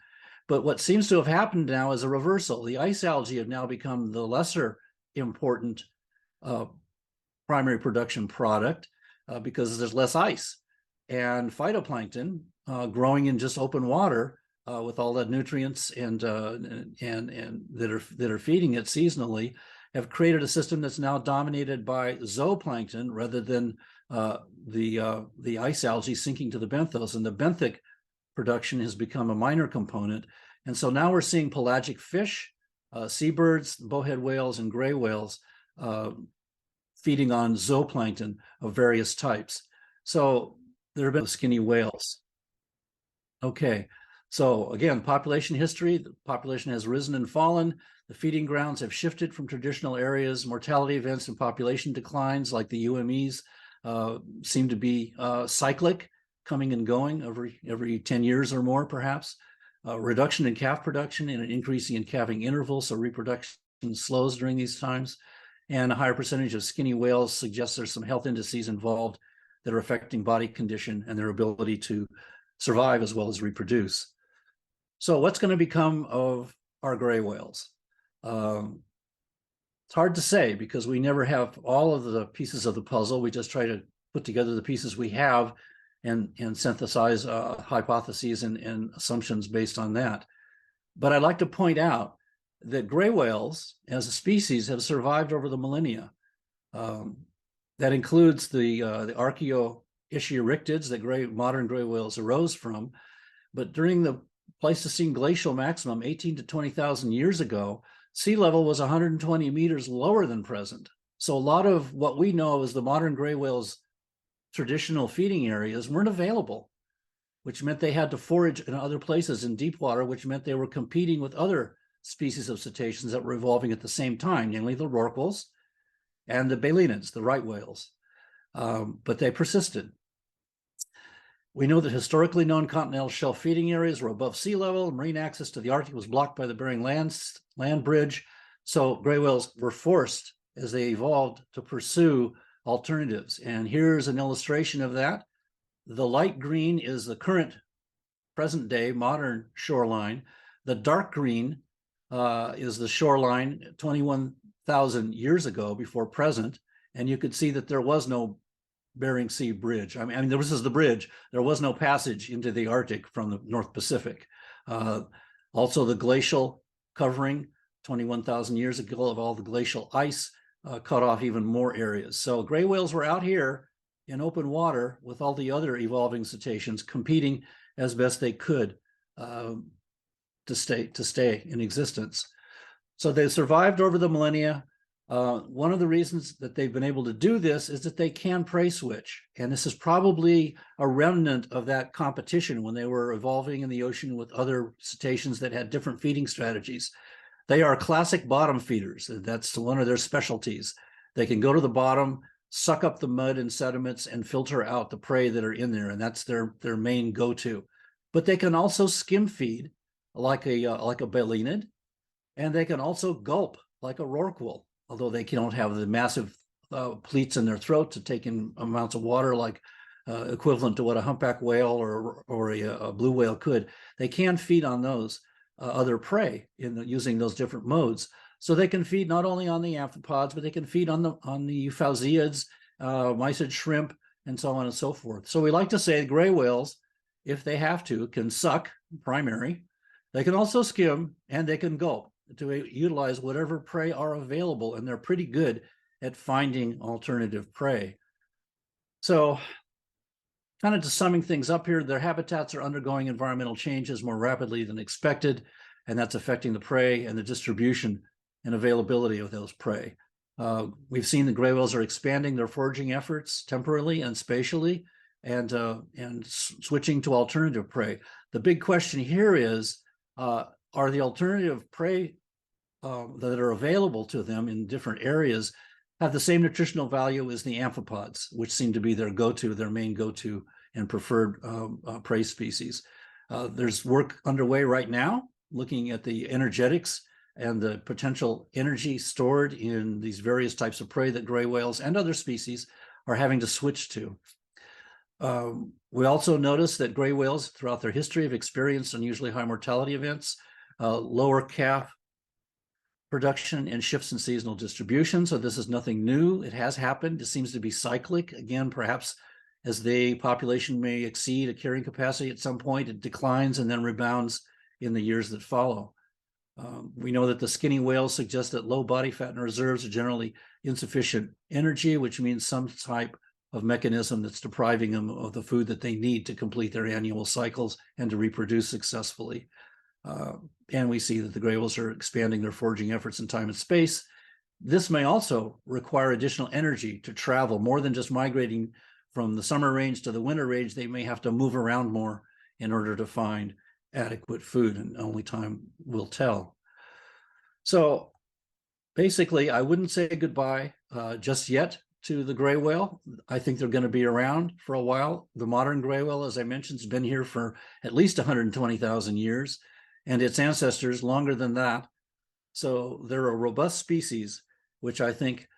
But what seems to have happened now is a reversal. The ice algae have now become the lesser important primary production product because there's less ice. And phytoplankton, growing in just open water with all the nutrients and that are feeding it seasonally, have created a system that's now dominated by zooplankton rather than the ice algae sinking to the benthos, and the benthic production has become a minor component. And so now we're seeing pelagic fish, seabirds, bowhead whales, and gray whales feeding on zooplankton of various types. So there have been skinny whales. Okay, so again, population history. The population has risen and fallen. The feeding grounds have shifted from traditional areas. Mortality events and population declines like the UMEs seem to be cyclic, coming and going every 10 years or more, perhaps. Reduction in calf production and an increasing in calving intervals, so reproduction slows during these times. And a higher percentage of skinny whales suggests there's some health indices involved that are affecting body condition and their ability to survive as well as reproduce. So what's going to become of our gray whales? It's hard to say because we never have all of the pieces of the puzzle. We just try to put together the pieces we have and synthesize hypotheses and assumptions based on that. But I'd like to point out that gray whales as a species have survived over the millennia. That includes the Archaeoischirichtids that modern gray whales arose from. But during the Pleistocene glacial maximum 18 to 20,000 years ago, sea level was 120 meters lower than present. So a lot of what we know as the modern gray whales' traditional feeding areas weren't available, which meant they had to forage in other places in deep water, which meant they were competing with other species of cetaceans that were evolving at the same time, namely the rorquals and the balenids, the right whales. But they persisted. We know that historically known continental shelf feeding areas were above sea level. Marine access to the Arctic was blocked by the Bering land bridge. So gray whales were forced, as they evolved, to pursue alternatives. And here's an illustration of that. The light green is the current present day modern shoreline. The dark green is the shoreline 21,000 years ago before present. And you could see that there was no Bering Sea bridge. I mean, this is the bridge. There was no passage into the Arctic from the North Pacific. Also, the glacial covering 21,000 years ago of all the glacial ice cut off even more areas. So gray whales were out here in open water with all the other evolving cetaceans competing as best they could to stay in existence. So they survived over the millennia. One of the reasons that they've been able to do this is that they can prey switch. And this is probably a remnant of that competition when they were evolving in the ocean with other cetaceans that had different feeding strategies. They are classic bottom feeders. That's one of their specialties. They can go to the bottom, suck up the mud and sediments, and filter out the prey that are in there. And that's their main go-to. But they can also skim feed like a balenid, and they can also gulp like a rorqual, although they don't have the massive pleats in their throat to take in amounts of water like equivalent to what a humpback whale or a blue whale could. They can feed on those other prey using those different modes. So they can feed not only on the amphipods, but they can feed on the euphausiids, mysid shrimp, and so on and so forth. So we like to say gray whales, if they have to, can suck, primary. They can also skim, and they can gulp to utilize whatever prey are available, and they're pretty good at finding alternative prey. So kind of just summing things up here, their habitats are undergoing environmental changes more rapidly than expected, and that's affecting the prey and the distribution and availability of those prey. We've seen the gray whales are expanding their foraging efforts temporally and spatially, and switching to alternative prey. The big question here is, are the alternative prey that are available to them in different areas have the same nutritional value as the amphipods, which seem to be their main go-to and preferred prey species? There's work underway right now looking at the energetics and the potential energy stored in these various types of prey that gray whales and other species are having to switch to. We also notice that gray whales throughout their history have experienced unusually high mortality events, lower calf production, and shifts in seasonal distribution. So this is nothing new. It has happened. It seems to be cyclic. Again, perhaps as the population may exceed a carrying capacity at some point, it declines and then rebounds in the years that follow. We know that the skinny whales suggest that low body fat in reserves are generally insufficient energy, which means some type of mechanism that's depriving them of the food that they need to complete their annual cycles and to reproduce successfully. And we see that the gray whales are expanding their foraging efforts in time and space. This may also require additional energy to travel, more than just migrating from the summer range to the winter range. They may have to move around more in order to find adequate food, and only time will tell. So basically, I wouldn't say goodbye just yet to the gray whale. I think they're going to be around for a while. The modern gray whale, as I mentioned, has been here for at least 120,000 years, and its ancestors longer than that. So they're a robust species, which I think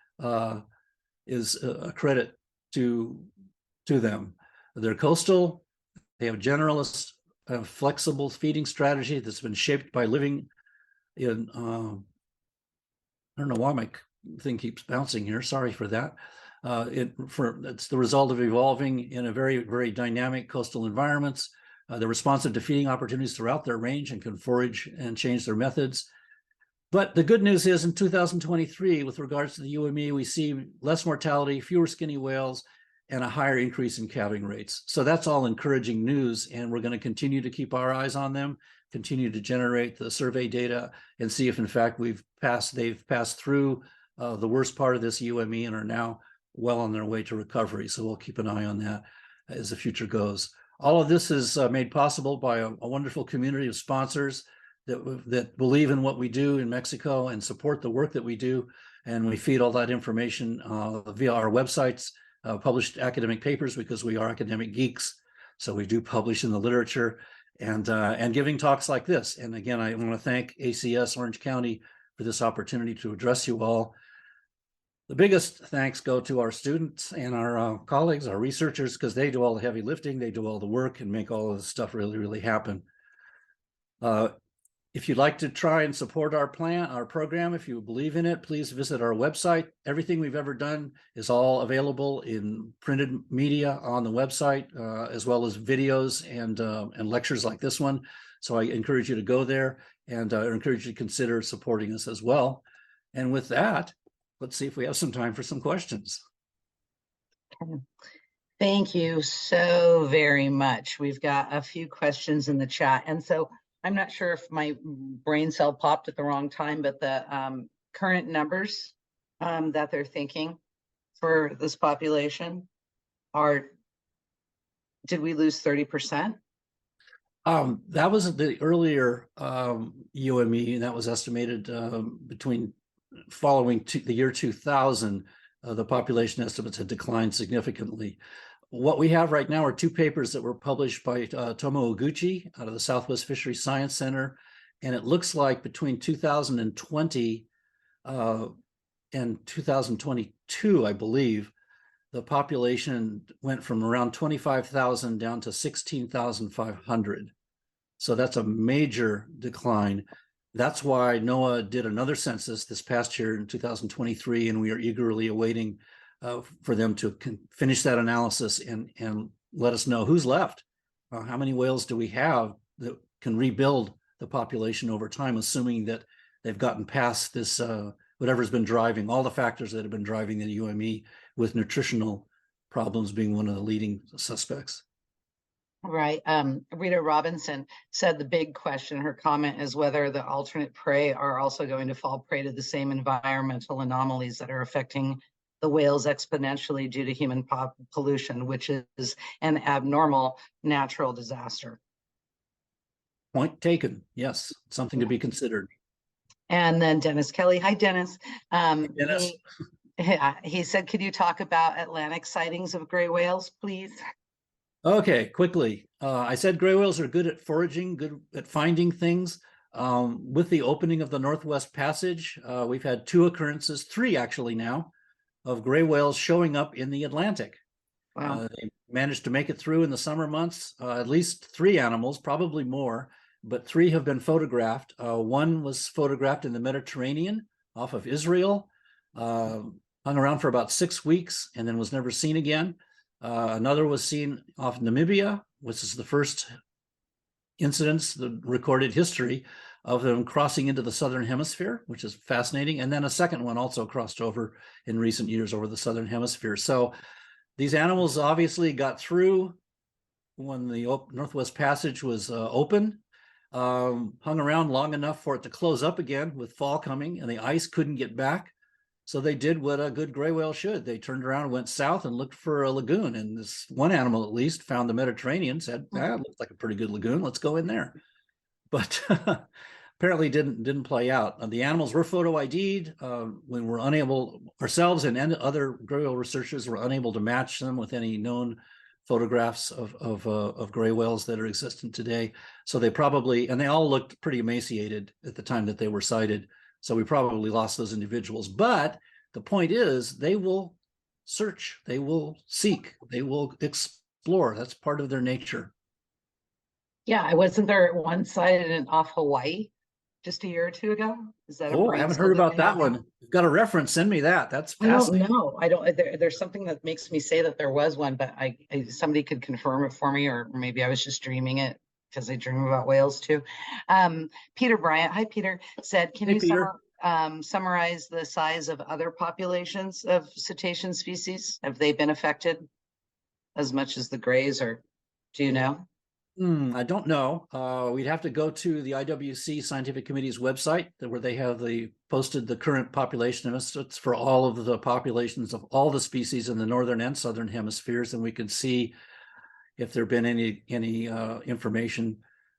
is a credit to them. They're coastal. They have generalist, flexible feeding strategy that's been shaped by living in, I don't know why my thing keeps bouncing here. Sorry for that. It's the result of evolving in a very, very dynamic coastal environments. They're responsive to feeding opportunities throughout their range and can forage and change their methods. But the good news is in 2023, with regards to the UME, we see less mortality, fewer skinny whales, and a higher increase in calving rates. So that's all encouraging news, and we're going to continue to keep our eyes on them, continue to generate the survey data, and see if in fact they've passed through the worst part of this UME and are now well on their way to recovery. So we'll keep an eye on that as the future goes. All of this is made possible by a wonderful community of sponsors that believe in what we do in Mexico and support the work that we do. And we feed all that information via our websites, published academic papers, because we are academic geeks. So we do publish in the literature and giving talks like this. And again, I want to thank ACS Orange County for this opportunity to address you all. The biggest thanks go to our students and our colleagues, our researchers, because they do all the heavy lifting, they do all the work and make all of this stuff really, really happen. If you'd like to try and support our program, if you believe in it, please visit our website. Everything we've ever done is all available in printed media on the website, as well as videos and lectures like this one. So I encourage you to go there, and I encourage you to consider supporting us as well. And with that, let's see if we have some time for some questions. Thank you so very much. We've got a few questions in the chat. And so I'm not sure if my brain cell popped at the wrong time, but the current numbers that they're thinking for this population are, did we lose 30%? That was the earlier UME, and that was estimated between following the year 2000, the population estimates had declined significantly. What we have right now are two papers that were published by Tomo Oguchi out of the Southwest Fisheries Science Center. And it looks like between 2020 and 2022, I believe, the population went from around 25,000 down to 16,500. So that's a major decline. That's why NOAA did another census this past year in 2023, and we are eagerly awaiting for them to finish that analysis and let us know who's left. How many whales do we have that can rebuild the population over time, assuming that they've gotten past this, whatever's been driving, all the factors that have been driving the UME, with nutritional problems being one of the leading suspects. Right. Rita Robinson said the big question, her comment is whether the alternate prey are also going to fall prey to the same environmental anomalies that are affecting the whales exponentially due to human pollution, which is an abnormal natural disaster. Point taken. Yes, something to be considered. And then Dennis Kelly. Hi, Dennis. Dennis. He said, could you talk about Atlantic sightings of gray whales, please? Okay, quickly. I said gray whales are good at foraging, good at finding things. With the opening of the Northwest Passage, we've had three actually now, of gray whales showing up in the Atlantic. Wow. They managed to make it through in the summer months. At least three animals, probably more, but three have been photographed. One was photographed in the Mediterranean off of Israel, hung around for about 6 weeks and then was never seen again. Another was seen off Namibia, which is the first incidents, the recorded history of them crossing into the Southern Hemisphere, which is fascinating. And then a second one also crossed over in recent years over the Southern Hemisphere. So these animals obviously got through when the Northwest Passage was open, hung around long enough for it to close up again with fall coming, and the ice couldn't get back. So they did what a good gray whale should. They turned around and went south and looked for a lagoon. And this one animal, at least, found the Mediterranean, said, it looks like a pretty good lagoon. Let's go in there. But apparently didn't play out. The animals were photo ID'd. When we're unable, ourselves and other gray whale researchers were unable to match them with any known photographs of gray whales that are existent today. So they probably, and they all looked pretty emaciated at the time that they were sighted. So we probably lost those individuals. But the point is, they will search, they will seek, they will explore. That's part of their nature. Yeah, wasn't there one sighted off Hawaii just a year or two ago? Is that? I haven't heard about that one. You've got a reference. Send me that. That's fascinating. No, I don't. There's something that makes me say that there was one, but I somebody could confirm it for me, or maybe I was just dreaming it. because I dream about whales too. Peter Bryant, hi Peter, said, can Hey, you Peter. summarize the size of other populations of cetacean species? Have they been affected as much as the grays, or do you know? I don't know. We'd have to go to the IWC Scientific Committee's website where they have posted the current population estimates for all of the populations of all the species in the northern and southern hemispheres, and we can see if there have been any information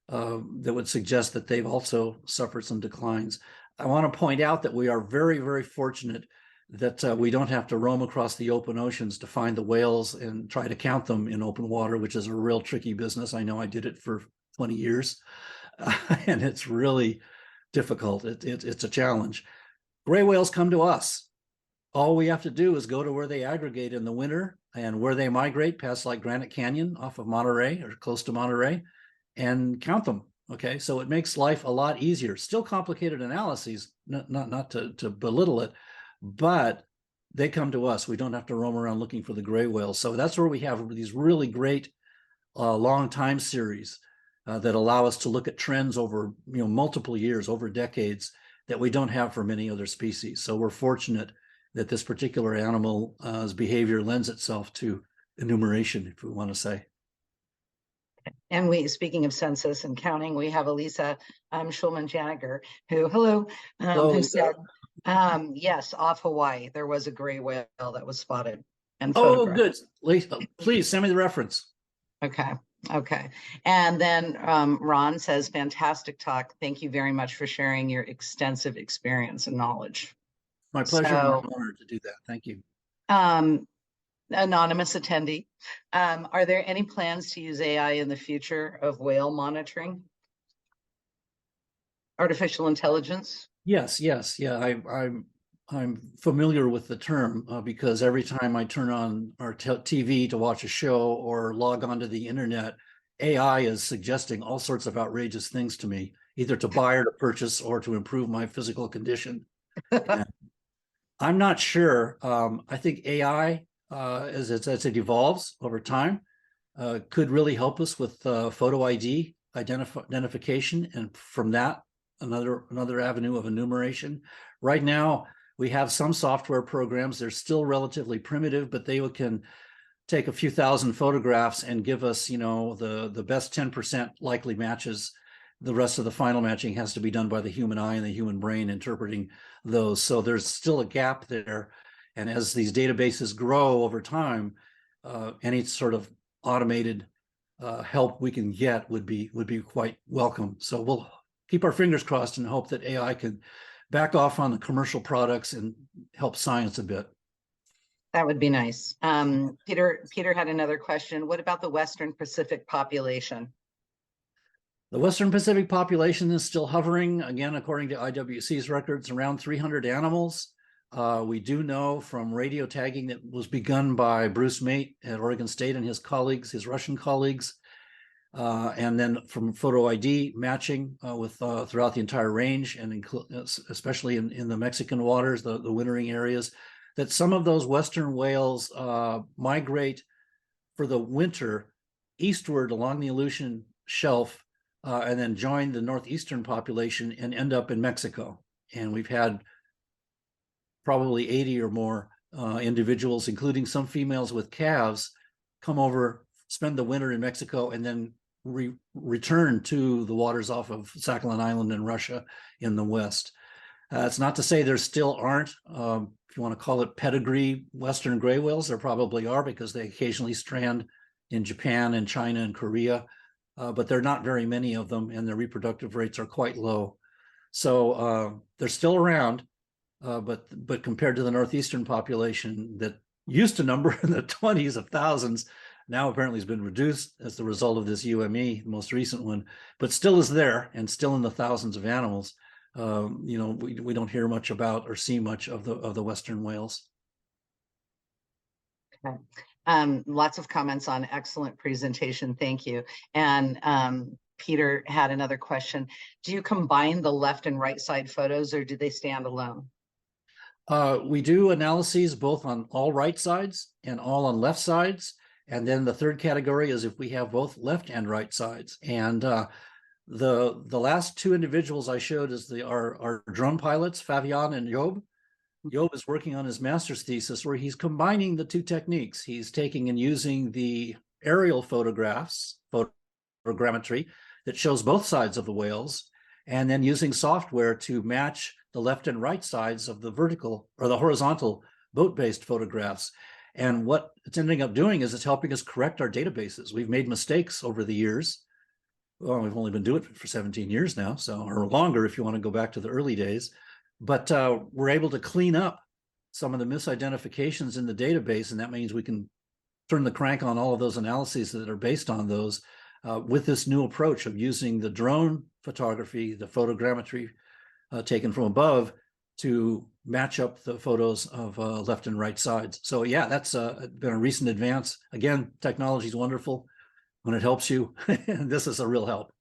that would suggest that they've also suffered some declines. I want to point out that we are very, very fortunate that we don't have to roam across the open oceans to find the whales and try to count them in open water, which is a real tricky business. I know I did it for 20 years, and it's really difficult. It's a challenge. Gray whales come to us. All we have to do is go to where they aggregate in the winter and where they migrate past like Granite Canyon off of Monterey or close to Monterey and count them. Okay, so it makes life a lot easier. Still complicated analyses, not to belittle it, but they come to us. We don't have to roam around looking for the gray whales. So that's where we have these really great long time series that allow us to look at trends over multiple years, over decades, that we don't have for many other species. So we're fortunate that this particular animal's behavior lends itself to enumeration, if we want to say. And speaking of census and counting, we have Elisa Schulman-Janiger, who said, yes, off Hawaii, there was a gray whale that was spotted and photographed. Good. Lisa, please send me the reference. Okay. And then Ron says, fantastic talk. Thank you very much for sharing your extensive experience and knowledge. My pleasure. So, I'm honored to do that. Thank you. Anonymous attendee, are there any plans to use AI in the future of whale monitoring? Artificial intelligence? Yes. Yeah, I'm familiar with the term because every time I turn on our TV to watch a show or log onto the internet, AI is suggesting all sorts of outrageous things to me, either to buy or to purchase or to improve my physical condition. I'm not sure. I think AI, as it evolves over time, could really help us with photo ID identification, and from that, another avenue of enumeration. Right now, we have some software programs. They're still relatively primitive, but they can take a few thousand photographs and give us, the best 10% likely matches. The rest of the final matching has to be done by the human eye and the human brain interpreting those. So there's still a gap there. And as these databases grow over time, any sort of automated help we can get would be quite welcome. So we'll keep our fingers crossed and hope that AI can back off on the commercial products and help science a bit. That would be nice. Peter had another question. What about the Western Pacific population? The Western Pacific population is still hovering, again, according to IWC's records, around 300 animals. We do know from radio tagging that was begun by Bruce Mate at Oregon State and his colleagues, his Russian colleagues, and then from photo ID matching with throughout the entire range, and especially in the Mexican waters, the wintering areas, that some of those Western whales migrate for the winter eastward along the Aleutian Shelf and then join the northeastern population and end up in Mexico. And we've had probably 80 or more individuals, including some females with calves, come over, spend the winter in Mexico, and then return to the waters off of Sakhalin Island in Russia in the west. It's not to say there still aren't, if you want to call it pedigree Western gray whales, there probably are, because they occasionally strand in Japan and China and Korea, but there are not very many of them, and their reproductive rates are quite low. So they're still around, but compared to the northeastern population that used to number in the 20s of thousands, now apparently has been reduced as the result of this UME, the most recent one, but still is there and still in the thousands of animals. We don't hear much about or see much of the Western whales. Okay. Lots of comments on excellent presentation. Thank you. And Peter had another question. Do you combine the left and right side photos, or do they stand alone? We do analyses both on all right sides and all on left sides. And then the third category is if we have both left and right sides. And the last two individuals I showed is our drone pilots, Fabian and Job. Job is working on his master's thesis where he's combining the two techniques. He's taking and using the aerial photographs, photogrammetry, that shows both sides of the whales, and then using software to match the left and right sides of the vertical or the horizontal boat-based photographs. And what it's ending up doing is it's helping us correct our databases. We've made mistakes over the years. Well, we've only been doing it for 17 years now, so, or longer if you want to go back to the early days. But we're able to clean up some of the misidentifications in the database, and that means we can turn the crank on all of those analyses that are based on those with this new approach of using the drone photography, the photogrammetry taken from above to match up the photos of left and right sides. So yeah, that's been a recent advance. Again, technology is wonderful when it helps you. This is a real help.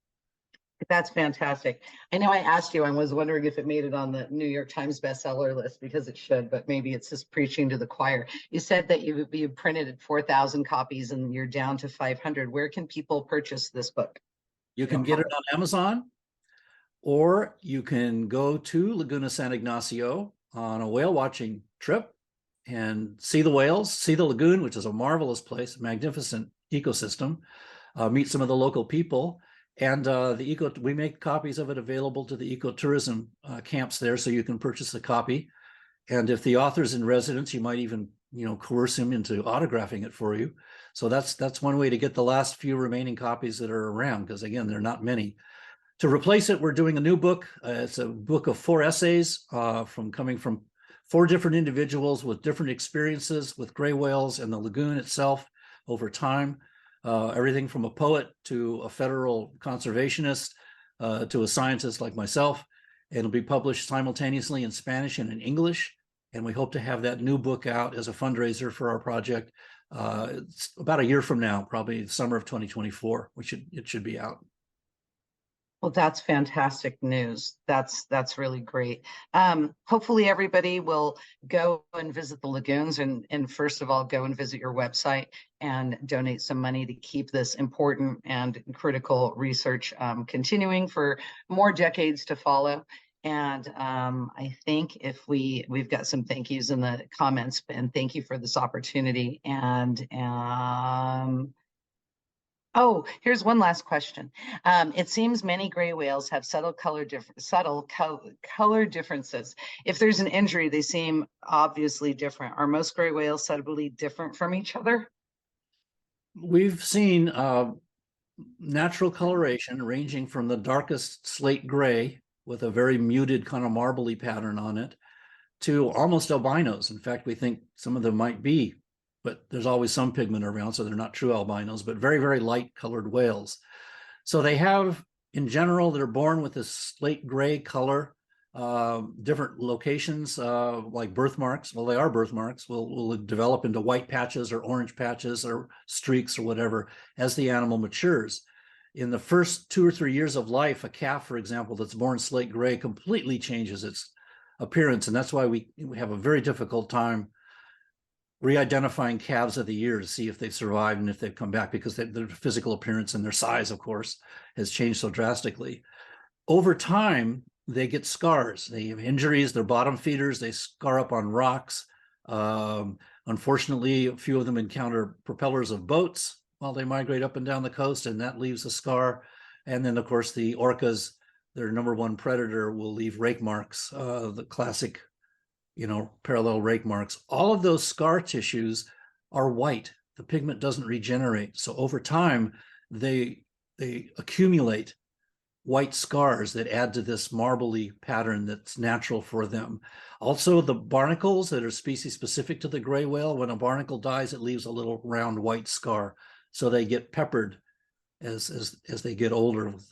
That's fantastic. I know I asked you, I was wondering if it made it on the New York Times bestseller list, because it should, but maybe it's just preaching to the choir. You said that you printed 4,000 copies and you're down to 500. Where can people purchase this book? You can get it on Amazon, or you can go to Laguna San Ignacio on a whale watching trip and see the whales, see the lagoon, which is a marvelous place, a magnificent ecosystem, meet some of the local people. And we make copies of it available to the ecotourism camps there, so you can purchase a copy. And if the author's in residence, you might even, coerce him into autographing it for you. So that's one way to get the last few remaining copies that are around, because again, there are not many. To replace it, we're doing a new book. It's a book of 4 essays coming from 4 different individuals with different experiences with gray whales and the lagoon itself over time. Everything from a poet to a federal conservationist to a scientist like myself. It'll be published simultaneously in Spanish and in English. And we hope to have that new book out as a fundraiser for our project. It's about a year from now, probably the summer of 2024. It should be out. Well, that's fantastic news. That's really great. Hopefully everybody will go and visit the lagoons and first of all, go and visit your website and donate some money to keep this important and critical research continuing for more decades to follow. And I think if we've got some thank yous in the comments, and thank you for this opportunity. And oh, here's one last question. It seems many gray whales have subtle color differences. If there's an injury, they seem obviously different. Are most gray whales subtly different from each other? We've seen natural coloration ranging from the darkest slate gray with a very muted kind of marbly pattern on it to almost albinos. In fact, we think some of them might be, but there's always some pigment around, so they're not true albinos, but very, very light colored whales. So they have, in general, they're born with this slate gray color, different locations like birthmarks. Well, they are birthmarks, will develop into white patches or orange patches or streaks or whatever as the animal matures. In the first 2 or 3 years of life, a calf, for example, that's born slate gray completely changes its appearance. And that's why we have a very difficult time re-identifying calves of the year to see if they've survived and if they've come back, because their physical appearance and their size, of course, has changed so drastically. Over time, they get scars. They have injuries, they're bottom feeders, they scar up on rocks. Unfortunately, a few of them encounter propellers of boats while they migrate up and down the coast, and that leaves a scar. And then, of course, the orcas, their #1 predator, will leave rake marks, the classic parallel rake marks. All of those scar tissues are white. The pigment doesn't regenerate. So over time, they accumulate white scars that add to this marbly pattern that's natural for them. Also, the barnacles that are species specific to the gray whale, when a barnacle dies, it leaves a little round white scar. So they get peppered as they get older with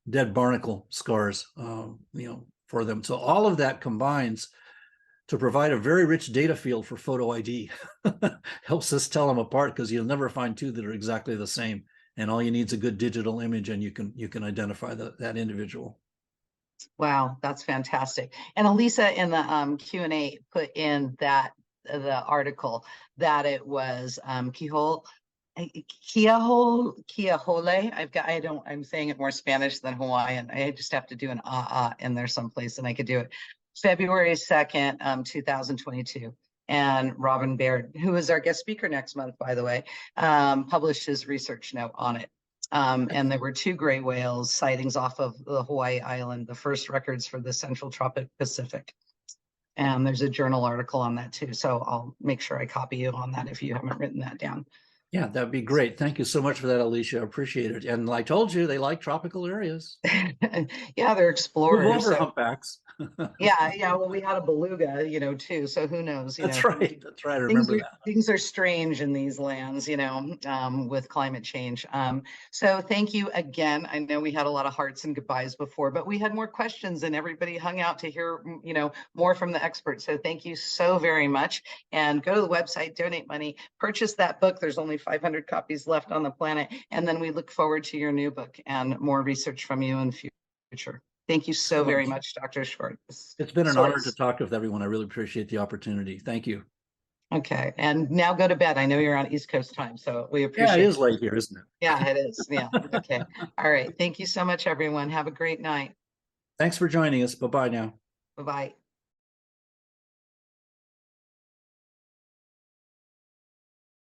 dead barnacle scars, for them. So all of that combines to provide a very rich data field for photo ID. Helps us tell them apart, because you'll never find 2 that are exactly the same. And all you need is a good digital image, and you can identify that individual. Wow, that's fantastic. And Elisa in the Q&A put in the article that it was Quijol Kiahole. I'm saying it more Spanish than Hawaiian. I just have to do an in there someplace and I could do it. February 2nd, 2022. And Robin Baird, who is our guest speaker next month, by the way, published his research note on it. And there were 2 gray whales sightings off of the Hawaii island, the first records for the Central Tropic Pacific. And there's a journal article on that too. So I'll make sure I copy you on that if you haven't written that down. Yeah, that'd be great. Thank you so much for that, Alicia. I appreciate it. And I told you, they like tropical areas. Yeah, they're explorers. Move over, humpbacks. Yeah. Well, we had a beluga, too. So who knows? That's right. That's right. I remember that. Things are strange in these lands, with climate change. So thank you again. I know we had a lot of hearts and goodbyes before, but we had more questions and everybody hung out to hear, more from the experts. So thank you so very much. And go to the website, donate money, purchase that book. There's only 500 copies left on the planet. And then we look forward to your new book and more research from you in future. Thank you so very much, Dr. Swartz. It's been an honor to talk with everyone. I really appreciate the opportunity. Thank you. Okay. And now go to bed. I know you're on East Coast time, so we appreciate it. Yeah, it is late here, isn't it? Yeah, it is. Yeah. Okay. All right. Thank you so much, everyone. Have a great night. Thanks for joining us. Bye-bye now. Bye-bye.